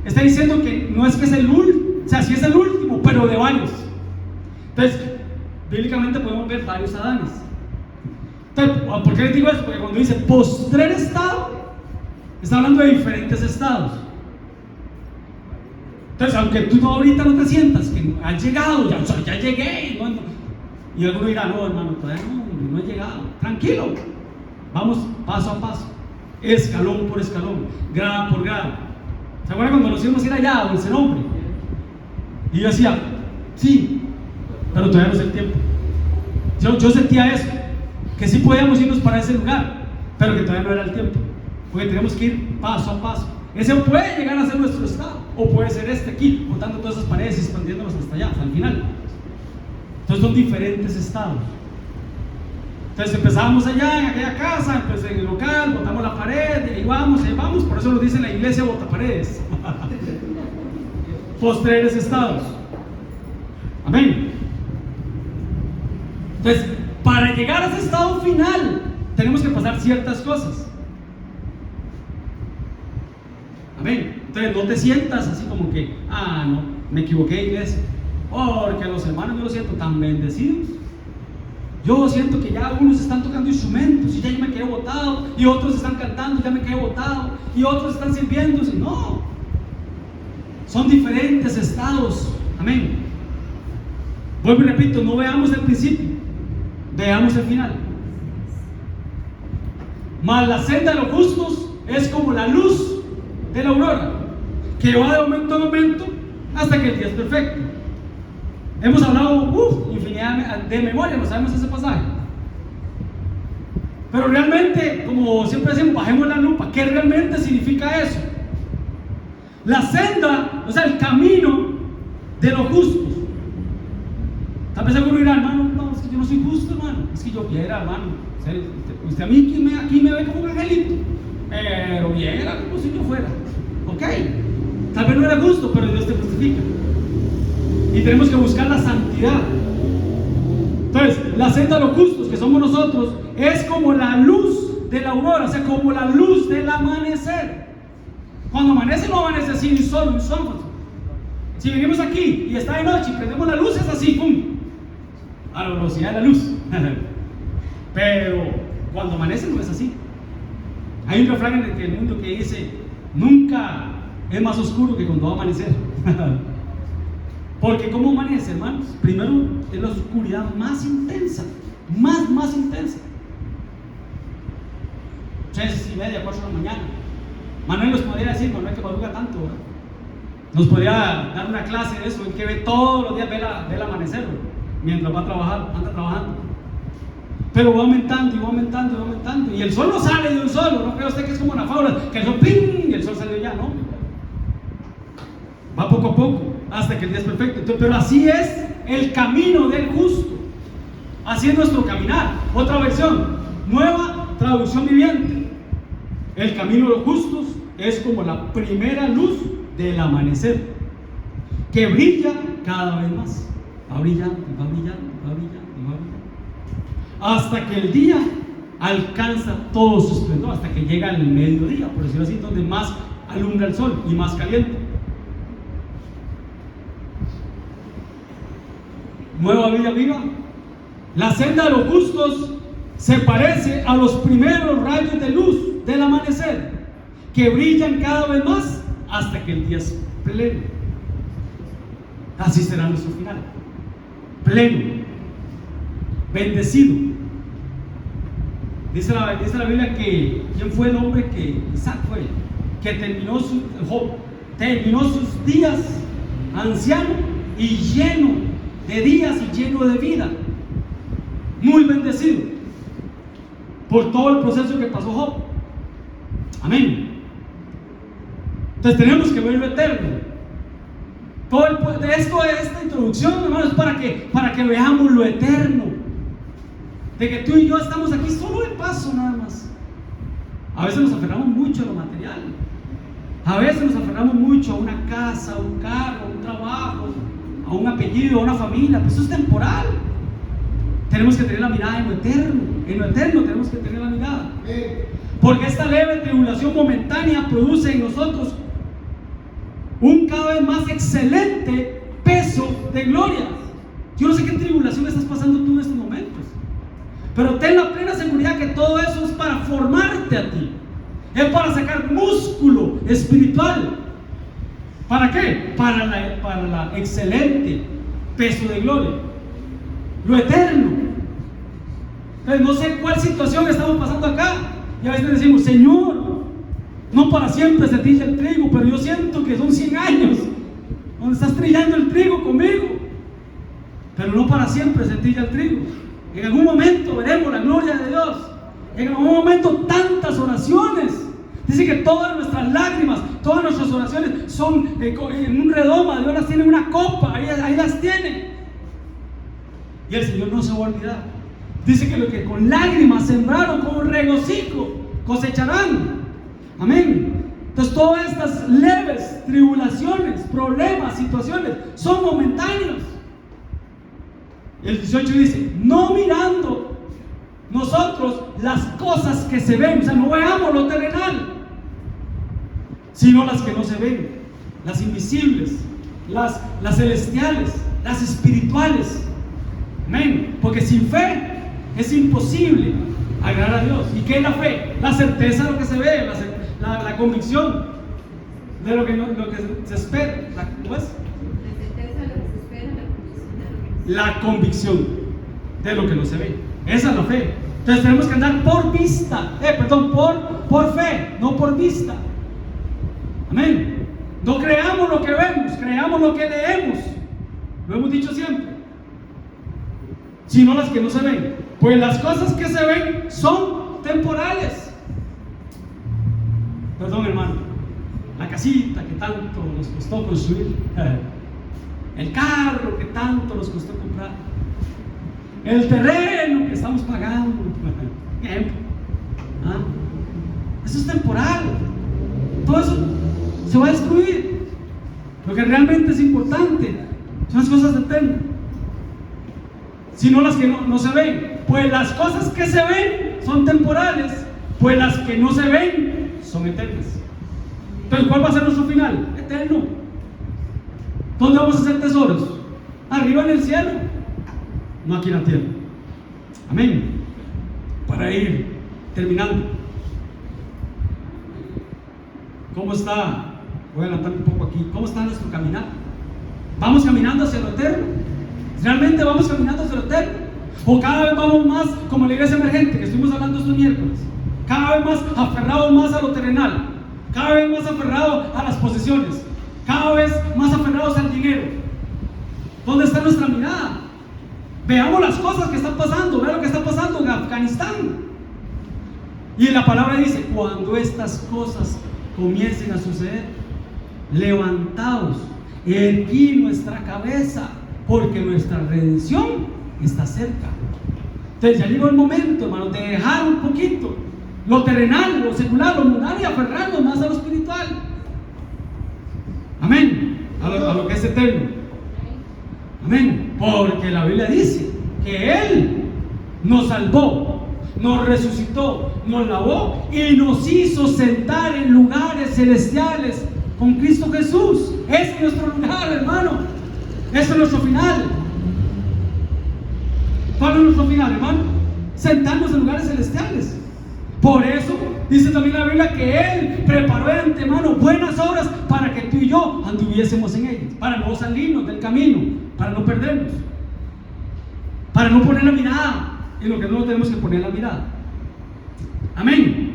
está diciendo que no es que es el último, o sea, sí es el último, pero de varios. Entonces, bíblicamente podemos ver varios Adanes. Entonces, ¿por qué les digo eso? Porque cuando dice postrer estado, está hablando de diferentes estados. Entonces, aunque tú ahorita no te sientas que has llegado, ya llegué, y alguno dirá: no, hermano, todavía no he llegado. Tranquilo, vamos paso a paso, escalón por escalón, grado por grado. ¿Se acuerdan cuando nos íbamos a ir allá donde ese nombre? Y yo decía: sí, pero todavía no es el tiempo. Yo sentía eso, que sí podíamos irnos para ese lugar, pero que todavía no era el tiempo, porque tenemos que ir paso a paso. Ese puede llegar a ser nuestro estado. o puede ser este aquí, botando todas esas paredes y expandiéndolas hasta allá, hasta el final. Entonces son diferentes estados. Entonces empezamos allá en aquella casa, empecé en el local, botamos la pared, y ahí vamos, por eso nos dice la iglesia bota paredes. Postreros estados. Amén. Entonces, para llegar a ese estado final, tenemos que pasar ciertas cosas. Amén. Entonces, no te sientas así como que, no, me equivoqué, iglesia. Porque los hermanos yo los siento tan bendecidos. Yo siento que ya algunos están tocando instrumentos y ya yo me quedé botado, y otros están cantando y ya me quedé botado, y otros están sirviéndose. No, son diferentes estados. Amén. Vuelvo y repito, no veamos el principio, veamos el final. Mas la senda de los justos es como la luz de la aurora, que va de momento en momento hasta que el día es perfecto. Hemos hablado infinidad de memoria, no sabemos ese pasaje. Pero realmente, como siempre decimos, bajemos la lupa. ¿Qué realmente significa eso? La senda, o sea, el camino de los justos. Tal vez alguno dirá, hermano, no, es que yo no soy justo, hermano. Es que yo quiera, hermano. Usted a mí aquí me ve como un angelito, pero viera como si yo fuera. Ok, tal vez no era justo, pero Dios te justifica. Y tenemos que buscar la santidad. Entonces, la senda de los justos, que somos nosotros, es como la luz de la aurora, o sea, como la luz del amanecer. Cuando amanece, no amanece así, un sol. Si venimos aquí y está de noche y prendemos la luz, es así, ¡pum!, a la velocidad de la luz. Pero cuando amanece no es así. Hay un refrán en el mundo que dice: nunca es más oscuro que cuando va a amanecer. Porque ¿cómo amanece, hermanos? Primero es la oscuridad más intensa, más intensa. 3:30, 4 de la mañana. Manuel nos podría decir, Manuel que madruga tanto, ¿verdad? Nos podría dar una clase de eso, en que ve todos los días, ve el amanecer, ¿verdad? Mientras va a trabajar, anda trabajando. Pero va aumentando y va aumentando y va aumentando. Y el sol no sale de un solo, no cree usted que es como una fábula, que el sol ¡ping!, y el sol salió ya, ¿no? Va poco a poco, hasta que el día es perfecto. Entonces, pero así es el camino del justo. Así es nuestro caminar. Otra versión, nueva traducción viviente. El camino de los justos es como la primera luz del amanecer, que brilla cada vez más. Va brillando, va brillando, va brillando, va brillando, hasta que el día alcanza todo su esplendor, hasta que llega el mediodía, por decirlo así, donde más alumbra el sol y más caliente. Nueva vida viva. La senda de los justos se parece a los primeros rayos de luz del amanecer, que brillan cada vez más hasta que el día es pleno. Así será nuestro final, pleno, bendecido. Dice la Biblia que ¿quién fue el hombre que Isaac fue? Que terminó sus días anciano y lleno de días y lleno de vida, muy bendecido por todo el proceso que pasó Job. Amén. Entonces tenemos que ver lo eterno. Esta introducción, hermanos, es para que veamos lo eterno, de que tú y yo estamos aquí solo de paso nada más. A veces nos aferramos mucho a lo material, a veces nos aferramos mucho a una casa, a un carro, a un trabajo, a un apellido, a una familia. Pues eso es temporal. Tenemos que tener la mirada en lo eterno tenemos que tener la mirada, porque esta leve tribulación momentánea produce en nosotros un cada vez más excelente peso de gloria. Yo no sé qué tribulación estás pasando tú en estos momentos, pero ten la plena seguridad que todo eso es para formarte a ti, es para sacar músculo espiritual. ¿Para qué? Para la excelente peso de gloria, lo eterno. Entonces, no sé cuál situación estamos pasando acá, y a veces decimos: Señor, no para siempre se trilla el trigo, pero yo siento que son 100 años donde estás trillando el trigo conmigo, pero no para siempre se trilla el trigo. En algún momento veremos la gloria de Dios. En algún momento tantas oraciones, Dice que todas nuestras lágrimas, todas nuestras oraciones son en un redoma. Dios las tiene en una copa, ahí las tiene. Y el Señor no se va a olvidar. Dice que lo que con lágrimas sembraron, con regocijo cosecharán. Amén. Entonces todas estas leves tribulaciones, problemas, situaciones son momentáneos. El 18 dice: no mirando nosotros las cosas que se ven, o sea, no veamos lo terrenal, sino las que no se ven, las invisibles, las celestiales, las espirituales. Amén. Porque sin fe es imposible agradar a Dios. ¿Y qué es la fe? La certeza de lo que se ve, la convicción de lo que se espera. ¿Cómo es? La convicción de lo que no se ve. Esa es la fe. Entonces tenemos que andar por vista, por fe, no por vista. Amén. No creamos lo que vemos, creamos lo que leemos. Lo hemos dicho siempre. Sino las que no se ven. Pues las cosas que se ven son temporales. Perdón, hermano. La casita que tanto nos costó construir, el carro que tanto nos costó comprar, el terreno que estamos pagando. Eso es temporal. Todo eso se va a destruir. Lo que realmente es importante son las cosas eternas, sino las que no se ven. Pues las cosas que se ven son temporales, pues las que no se ven son eternas. Entonces, ¿cuál va a ser nuestro final? Eterno. ¿Dónde vamos a hacer tesoros? Arriba en el cielo, no aquí en la tierra. Amén. Para ir terminando, ¿cómo está? Voy a adelantar un poco aquí. ¿Cómo está nuestro caminar? ¿Vamos caminando hacia lo eterno? ¿Realmente vamos caminando hacia lo eterno? ¿O cada vez vamos más como la iglesia emergente que estuvimos hablando estos miércoles? Cada vez más aferrados más a lo terrenal, cada vez más aferrados a las posesiones, cada vez más aferrados al dinero. ¿Dónde está nuestra mirada? Veamos las cosas que están pasando. Vean lo que está pasando en Afganistán. Y la palabra dice: cuando estas cosas comiencen a suceder, levantaos, erguid nuestra cabeza, porque nuestra redención está cerca. Entonces ya llegó el momento, hermanos, de dejar un poquito lo terrenal, lo secular, lo mundanal, y aferrarnos más a lo espiritual. Amén. A lo que es eterno. Amén. Porque la Biblia dice que Él nos salvó, nos resucitó, nos lavó y nos hizo sentar en lugares celestiales con Cristo Jesús. Ese es nuestro lugar, hermano. Ese es nuestro final. ¿Cuál es nuestro final, hermano? Sentarnos en lugares celestiales. Por eso dice también la Biblia que Él preparó de antemano buenas obras para que tú y yo anduviésemos en ellas, para no salirnos del camino, para no perdernos, para no poner la mirada en lo que no tenemos que poner la mirada. Amén.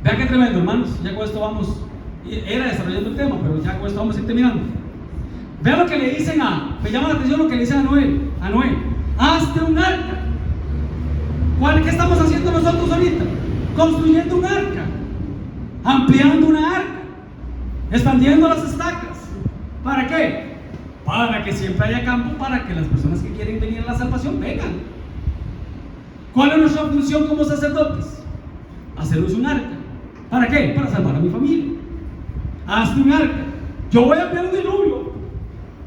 Vean qué tremendo, hermanos. Ya con esto vamos, era desarrollando el tema, pero ya con esto vamos a ir terminando. Vean lo que le dicen me llama la atención lo que le dicen a Noé: hazte un arca. ¿Qué estamos haciendo nosotros ahorita? Construyendo un arca, ampliando una arca, expandiendo las estacas. ¿Para qué? Para que siempre haya campo, para que las personas que quieren venir a la salvación vengan. ¿Cuál es nuestra función como sacerdotes? Hacernos un arca. ¿Para qué? Para salvar a mi familia. Hazte un arca. Yo voy a enviar un diluvio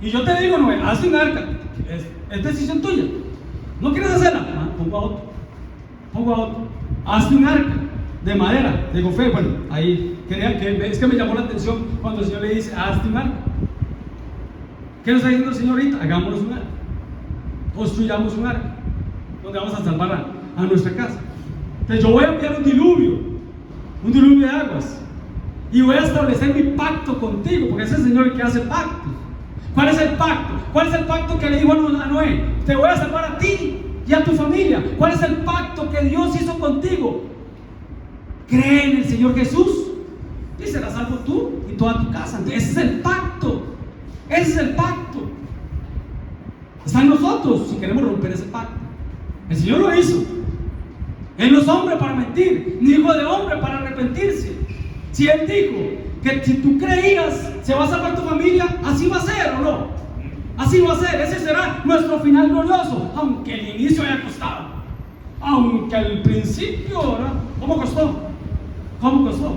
y yo te digo: Noé, hazte un arca. Es decisión tuya. ¿No quieres hacerla? Pongo a otro. Hazte un arca de madera, de gofé. Bueno, ahí es que me llamó la atención cuando el Señor le dice: hazte un arca. ¿Qué nos está diciendo el Señor ahorita? Hagámonos un arca, construyamos un arca donde vamos a salvar a nuestra casa. Entonces yo voy a enviar un diluvio de aguas, y voy a establecer mi pacto contigo, porque es el Señor el que hace pactos. ¿Cuál es el pacto? ¿Cuál es el pacto que le dijo a Noé? Te voy a salvar a ti y a tu familia. ¿Cuál es el pacto que Dios hizo contigo? Cree en el Señor Jesús y serás salvo tú y toda tu casa. Ese es el pacto. Ese es el pacto. Está en nosotros si queremos romper ese pacto. El Señor lo hizo. Él no es hombre para mentir, ni hijo de hombre para arrepentirse. Si Él dijo que si tú creías se va a salvar tu familia, así va a ser, ¿o no? Así va a ser, ese será nuestro final glorioso, aunque el inicio haya costado, aunque al principio, ¿verdad? ¿Cómo costó? ¿Cómo costó?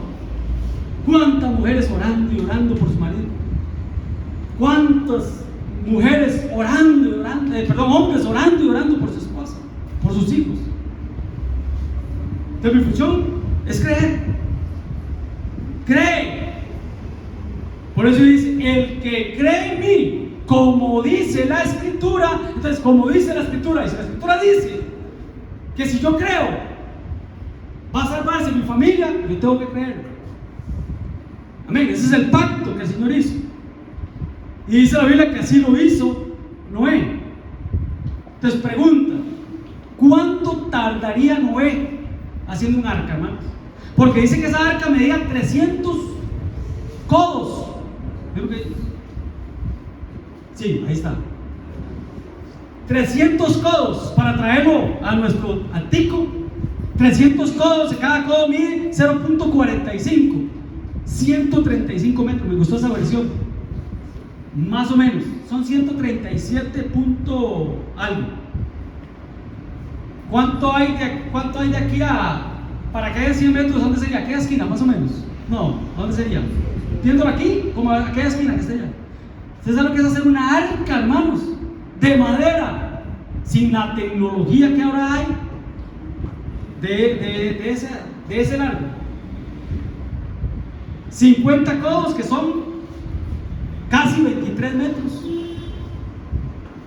¿Cuántas mujeres orando y orando por su marido? ¿Cuántas mujeres orando y orando, hombres orando y orando por su esposa, por sus hijos? Entonces mi función es creer. Cree. Por eso dice, el que cree en mí, como dice la Escritura. Entonces, como dice la Escritura, y si la Escritura dice que si yo creo va a salvarse mi familia, yo tengo que creer. Amén. Ese es el pacto que el Señor hizo. Y dice la Biblia que así lo hizo Noé. Entonces pregunta, ¿cuánto tardaría Noé haciendo un arca, hermanos? Porque dice que esa arca medía 300 codos. Sí, ahí está. 300 codos para traerlo a nuestro Atico. 300 codos, cada codo mide 0.45, 135 metros. Me gustó esa versión. Más o menos, son 137 punto algo. ¿Cuánto hay de aquí para que haya 100 metros? ¿Dónde sería? ¿Aquella esquina, más o menos? No, ¿dónde sería? Viéndolo aquí, como aquella esquina que está allá. Ustedes saben lo que es hacer una arca, hermanos, de madera, sin la tecnología que ahora hay de ese largo. 50 codos, que son casi 23 metros.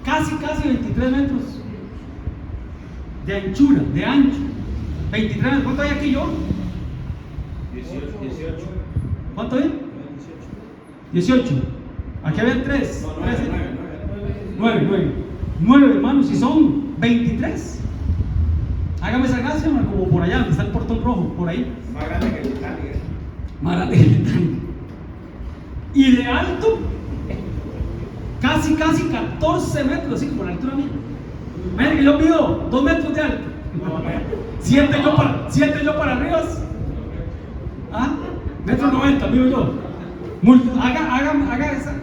Casi 23 metros de anchura, de ancho. 23 metros. ¿Cuánto hay aquí yo? 18. ¿Cuánto hay? 18. Aquí había 3. 9, hermanos, y son 23. Hágame esa gracia, hermano, como por allá, donde está el portón rojo, por ahí. Más grande que el Titanic. Más grande que el Titanic. Y de alto, casi 14 metros, así como la altura mía. Miren que yo mido 2 metros de alto. 7 yo para arriba. ¿Ah? 1,90 m mido yo. Haga esa.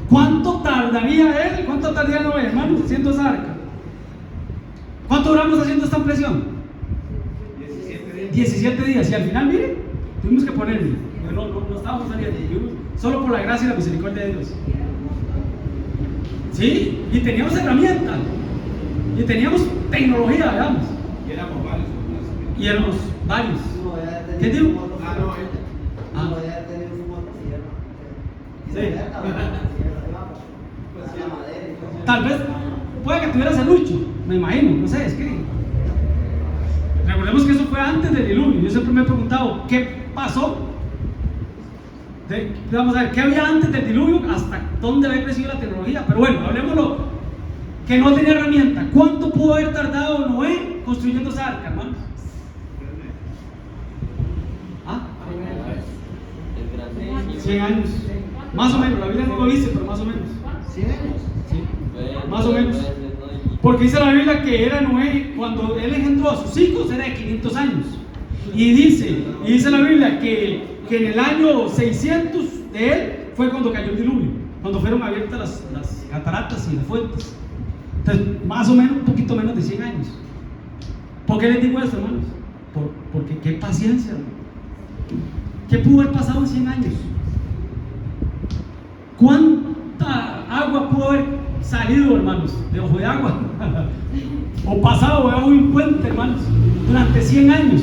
¿Cuánto tardaría él? ¿Cuánto tardaría Noé, hermanos, haciendo esa arca? ¿Cuánto duramos haciendo esta impresión? 17 días. Y al final, miren, tuvimos que ponerle. No estábamos saliendo. Solo por la gracia y la misericordia de Dios. Sí, y teníamos herramientas. Y teníamos tecnología, digamos. Y éramos varios. ¿Qué digo? Sí. Tal vez puede que tuvieras el lucho, me imagino, no sé, es que recordemos que eso fue antes del diluvio. Yo siempre me he preguntado qué pasó. Vamos a ver, ¿qué había antes del diluvio? ¿Hasta dónde había crecido la tecnología? Pero bueno, hablemoslo, que no tenía herramienta. ¿Cuánto pudo haber tardado Noé construyendo esa arca, hermanos? ¿Ah? 100 años. Más o menos, la Biblia no lo dice, pero más o menos. 100 años. Sí, más o menos. Porque dice la Biblia que era Noé, cuando él engendró a sus hijos, era de 500 años. Y dice la Biblia que en el año 600 de él fue cuando cayó el diluvio, cuando fueron abiertas las cataratas y las fuentes. Entonces, más o menos, un poquito menos de 100 años. ¿Por qué les digo esto, hermanos? Porque qué paciencia, hermano. ¿Qué pudo haber pasado en 100 años? ¿Cuánta agua pudo haber salido, hermanos, de ojo de agua? O pasado debajo de un puente, hermanos, durante 100 años.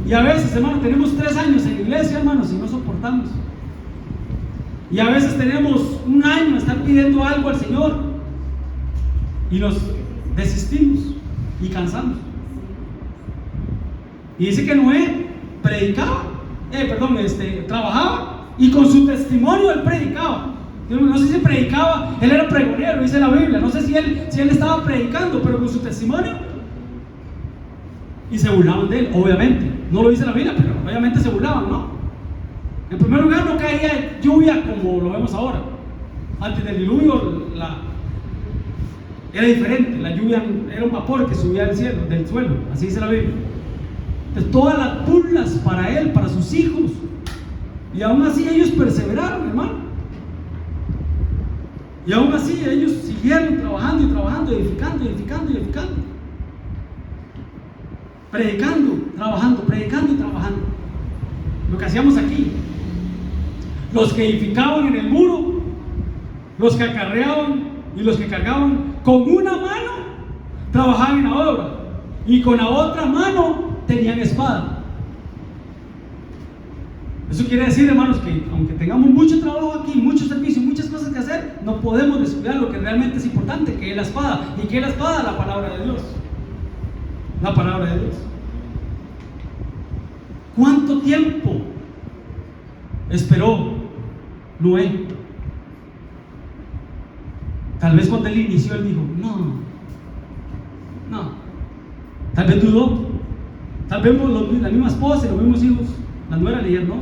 Y a veces, hermanos, tenemos 3 años en la iglesia, hermanos, y no soportamos. Y a veces tenemos 1 año a estar pidiendo algo al Señor y nos desistimos y cansamos. Y dice que Noé predicaba, trabajaba, y con su testimonio él predicaba. Yo no sé si predicaba, él era pregonero, dice la Biblia. No sé si él estaba predicando, pero con su testimonio. Y se burlaban de él, obviamente. No lo dice la Biblia, pero obviamente se burlaban, ¿no? En primer lugar, no caía lluvia como lo vemos ahora. Antes del diluvio, Era diferente, la lluvia era un vapor que subía del cielo, del suelo, así dice la Biblia. Entonces, todas las burlas para él, para sus hijos, y aún así ellos perseveraron, hermano. Y aún así ellos siguieron trabajando y trabajando, edificando, edificando y edificando, predicando, trabajando, predicando y trabajando. Lo que hacíamos aquí, los que edificaban en el muro, los que acarreaban y los que cargaban, con una mano trabajaban en la obra y con la otra mano tenían espada. Eso quiere decir, hermanos, que aunque tengamos mucho trabajo aquí, mucho servicio, muchas cosas que hacer, no podemos descuidar lo que realmente es importante, que es la espada. ¿Y qué es la espada? La palabra de Dios. La palabra de Dios. ¿Cuánto tiempo esperó Noé? Tal vez cuando él inició, él dijo, no. Tal vez dudó. Tal vez la misma esposa y los mismos hijos, la nuera le dijeron, no,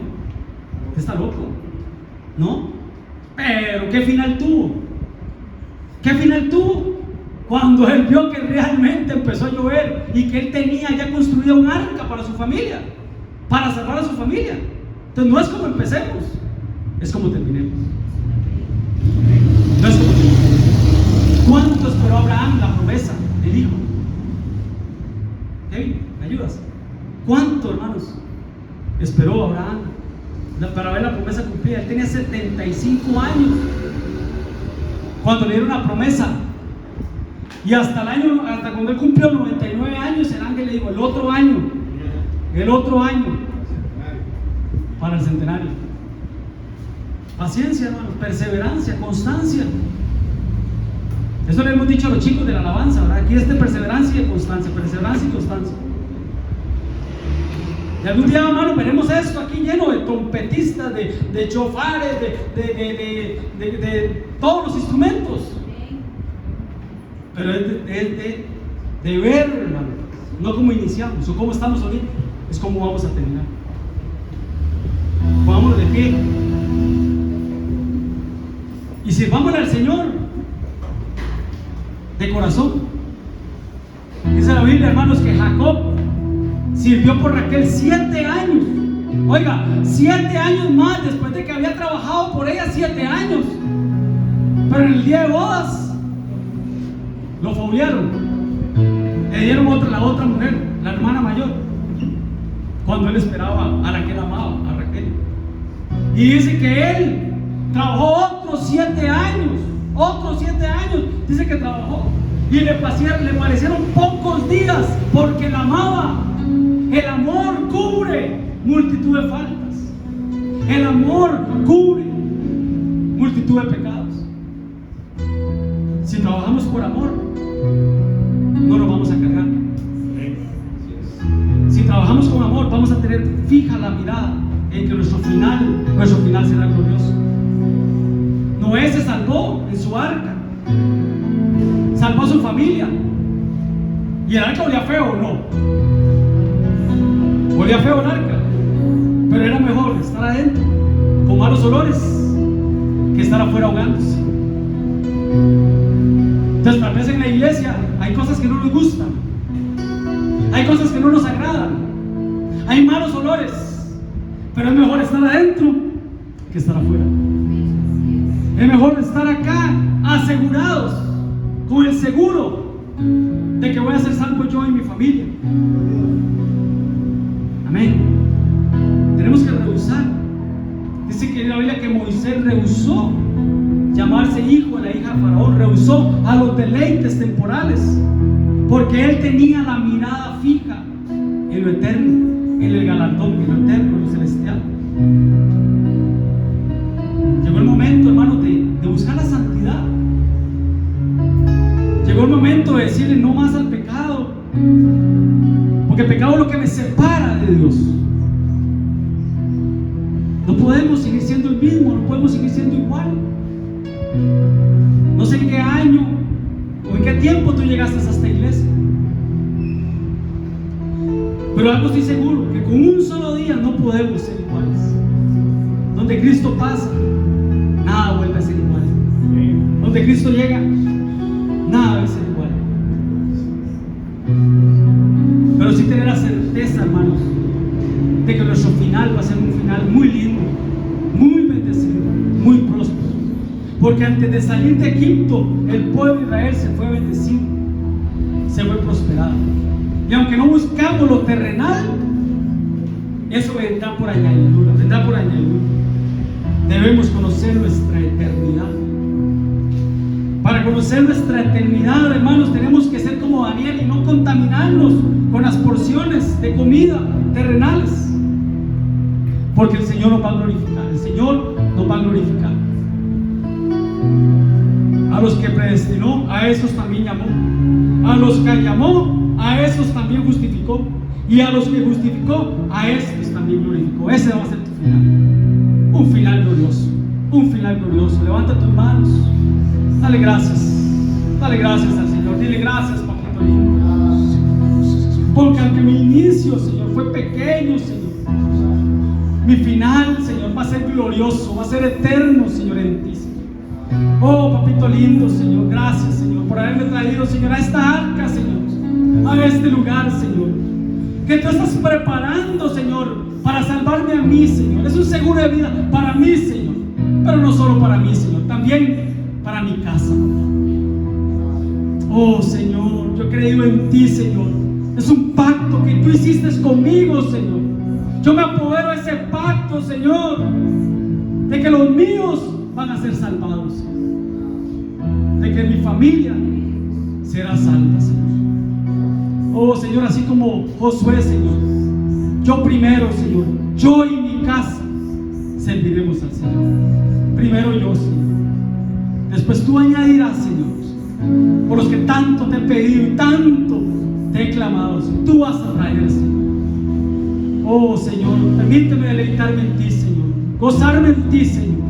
está loco, ¿no? Pero ¿qué final tuvo? ¿Qué final tuvo? Cuando él vio que realmente empezó a llover y que él tenía ya construido un arca para su familia, para salvar a su familia. Entonces no es como empecemos, es como terminemos. No es como terminemos. ¿Cuánto esperó Abraham la promesa del hijo? Kevin, ¿me ayudas? ¿Cuánto, hermanos, esperó Abraham para ver la promesa cumplida? Él tenía 75 años cuando le dieron la promesa, y hasta cuando él cumplió 99 años, el ángel le dijo, el otro año para el centenario. Paciencia, hermanos, perseverancia, constancia. Eso le hemos dicho a los chicos de la alabanza, ¿verdad? Aquí es de perseverancia y constancia, perseverancia y constancia. Y algún día, hermano, veremos esto aquí lleno de trompetistas, de chofares, de todos los instrumentos. Pero es de ver, hermano, no como iniciamos o cómo estamos ahorita, es cómo vamos a terminar. Pongámonos de pie y sirvámosle al Señor de corazón. Dice la Biblia, hermanos, que Jacob sirvió por Raquel 7 años. Oiga, 7 años más después de que había trabajado por ella 7 años. Pero en el día de bodas lo faulearon. Le dieron la otra mujer, la hermana mayor, cuando él esperaba a la que él amaba, a Raquel. Y dice que él trabajó otros 7 años. Dice que trabajó y le parecieron pocos días porque la amaba. El amor cubre multitud de faltas. El amor cubre multitud de pecados. Si trabajamos por amor, no nos vamos a cargar. Si trabajamos con amor, vamos a tener fija la mirada en que nuestro final será glorioso. Noé se salvó en su arca, salvó a su familia. ¿Y el arca olía feo o no? Olía feo el arca, pero era mejor estar adentro con malos olores que estar afuera ahogándose. Entonces, tal vez en la iglesia hay cosas que no nos gustan, hay cosas que no nos agradan, hay malos olores, pero es mejor estar adentro que estar afuera. Es mejor estar acá asegurados, con el seguro de que voy a ser salvo yo y mi familia. Amén. Tenemos que rehusar. Dice que en la Biblia que Moisés rehusó llamarse hijo de la hija de Faraón, rehusó a los deleites temporales, porque él tenía la mirada fija en lo eterno, en el galardón, en lo eterno, en lo celestial. Llegó el momento, hermano, de buscar la santidad. Llegó el momento de decirle no más al pecado, porque el pecado es lo que me separa de Dios. No podemos seguir siendo el mismo, no podemos seguir siendo igual. No sé en qué año o en qué tiempo tú llegaste a esta iglesia, pero algo estoy seguro, que con un solo día no podemos ser iguales. Donde Cristo pasa, nada vuelve a ser igual. Donde Cristo llega, Nada debe ser igual. Pero sí tener la certeza, hermanos, de que nuestro final va a ser un final muy lindo, muy bendecido, muy próspero. Porque antes de salir de Egipto, el pueblo de Israel se fue bendecido, se fue prosperado. Y aunque no buscamos lo terrenal, eso vendrá por añadidura, vendrá por añadidura. Debemos conocer nuestra eternidad. Para conocer nuestra eternidad, hermanos, tenemos que ser como Daniel y no contaminarnos con las porciones de comida terrenales. Porque el Señor nos va a glorificar. El Señor nos va a glorificar. A los que predestinó, a esos también llamó. A los que llamó, a esos también justificó. Y a los que justificó, a estos también glorificó. Ese va a ser tu final. Un final glorioso. Un final glorioso. Levanta tus manos. Dale gracias. Dale gracias al Señor. Dile gracias, papito lindo. Porque aunque mi inicio, Señor, fue pequeño, Señor, mi final, Señor, va a ser glorioso, va a ser eterno, Señor, en ti, Señor. Oh, papito lindo, Señor, gracias, Señor, por haberme traído, Señor, a esta arca, Señor, a este lugar, Señor, que tú estás preparando, Señor, para salvarme a mí, Señor. Es un seguro de vida para mí, Señor, pero no solo para mí, Señor, también para mi casa, papá. Oh, Señor, yo he creído en ti, Señor. Es un pacto que tú hiciste conmigo, Señor. Yo me apodero de ese pacto, Señor, de que los míos van a ser salvados, Señor. De que mi familia será salva, Señor. Oh, Señor, así como Josué, Señor, yo primero, Señor, yo y mi casa serviremos al Señor. Primero yo, Señor. Después tú añadirás, Señor, por los que tanto te he pedido y tanto te he clamado, Señor. Tú vas a traer, Señor. Oh, Señor, permíteme deleitarme en ti, Señor, gozarme en ti, Señor,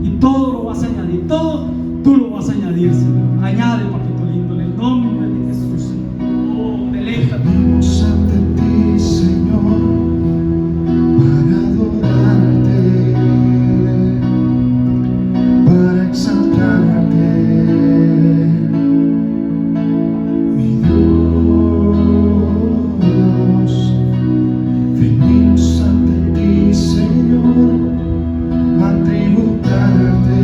y todo lo vas a añadir, todo tú lo vas a añadir, Señor. Añade, papito lindo, en el nombre de Jesús, Señor. Oh, deleítate. Venimos ante ti, Señor, para adorarte, para exaltarte, mi Dios. Venimos ante ti, Señor, a tributarte.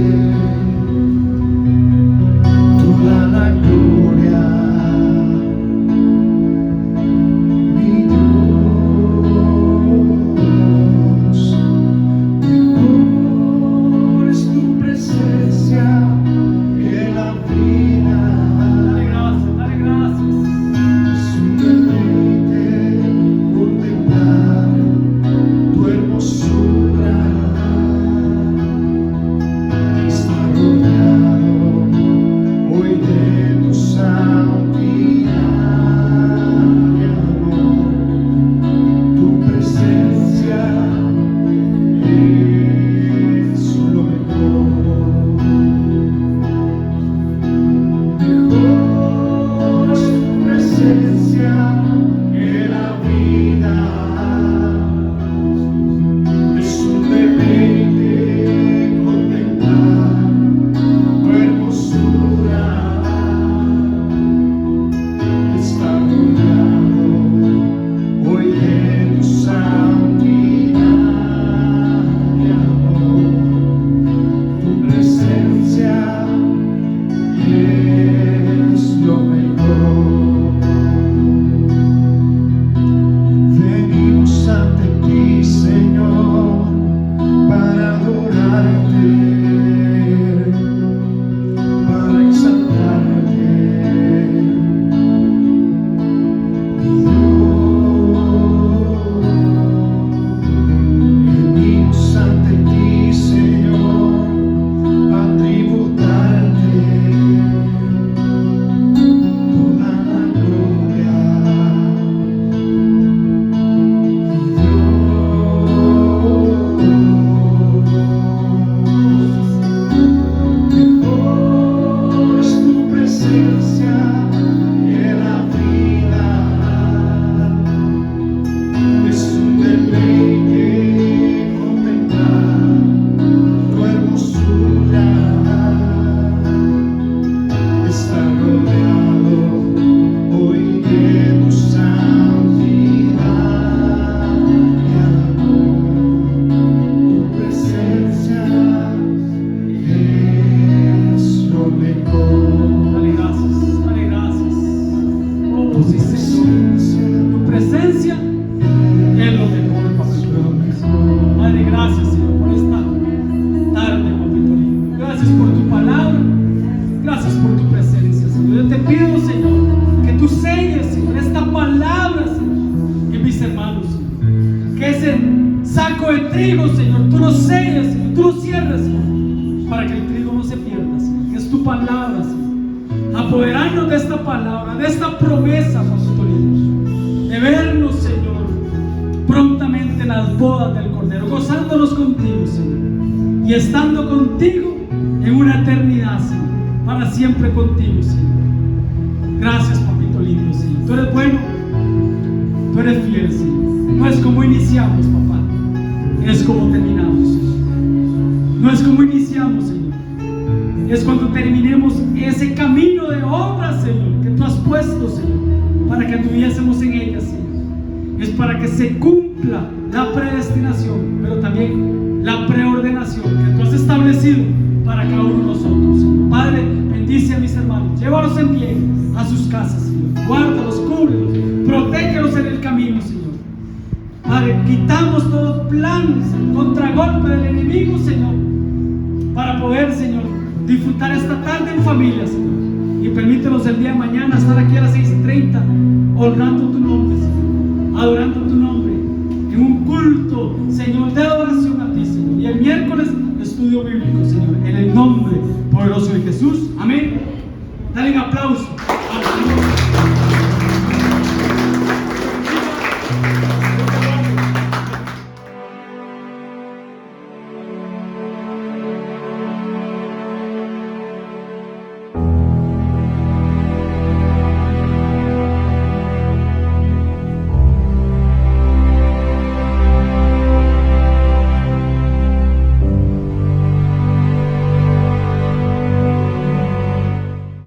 sí, Señor. Tu presencia es lo mejor, papito. Padre, gracias, Señor, por esta tarde, papito lindo. Gracias por tu palabra. Gracias por tu presencia, Señor. Yo te pido, Señor, que tú selles, Señor, esta palabra, Señor, en mis hermanos, Señor. Que ese saco de trigo, Señor, tú lo selles, Señor, tú lo cierres, Señor, para que el trigo no se pierda, Señor. Que es tu palabra, Señor. Apoderarnos de esta palabra, de esta promesa, papito lindo, de vernos, Señor, prontamente en las bodas del Cordero, gozándonos contigo, Señor, y estando contigo en una eternidad, Señor, para siempre contigo, Señor. Gracias, papito lindo, Señor. Tú eres bueno, tú eres fiel, Señor. No es como iniciamos, papá, es como terminamos, Señor. No es como iniciamos, Señor, es cuando terminemos ese camino de obras, Señor, que tú has puesto, Señor, para que anduviésemos en ella, Señor. Es para que se cumpla la predestinación, pero también la preordenación que tú has establecido para cada uno de nosotros, Señor. Padre, bendice a mis hermanos, llévalos en bien a sus casas, Señor. Guárdalos, cúbrelos, protégelos en el camino, Señor. Padre, quitamos todo plan, contragolpe del enemigo, Señor, para poder, Señor, disfrutar esta tarde en familia, Señor. Y permítenos el día de mañana estar aquí a las 6:30, honrando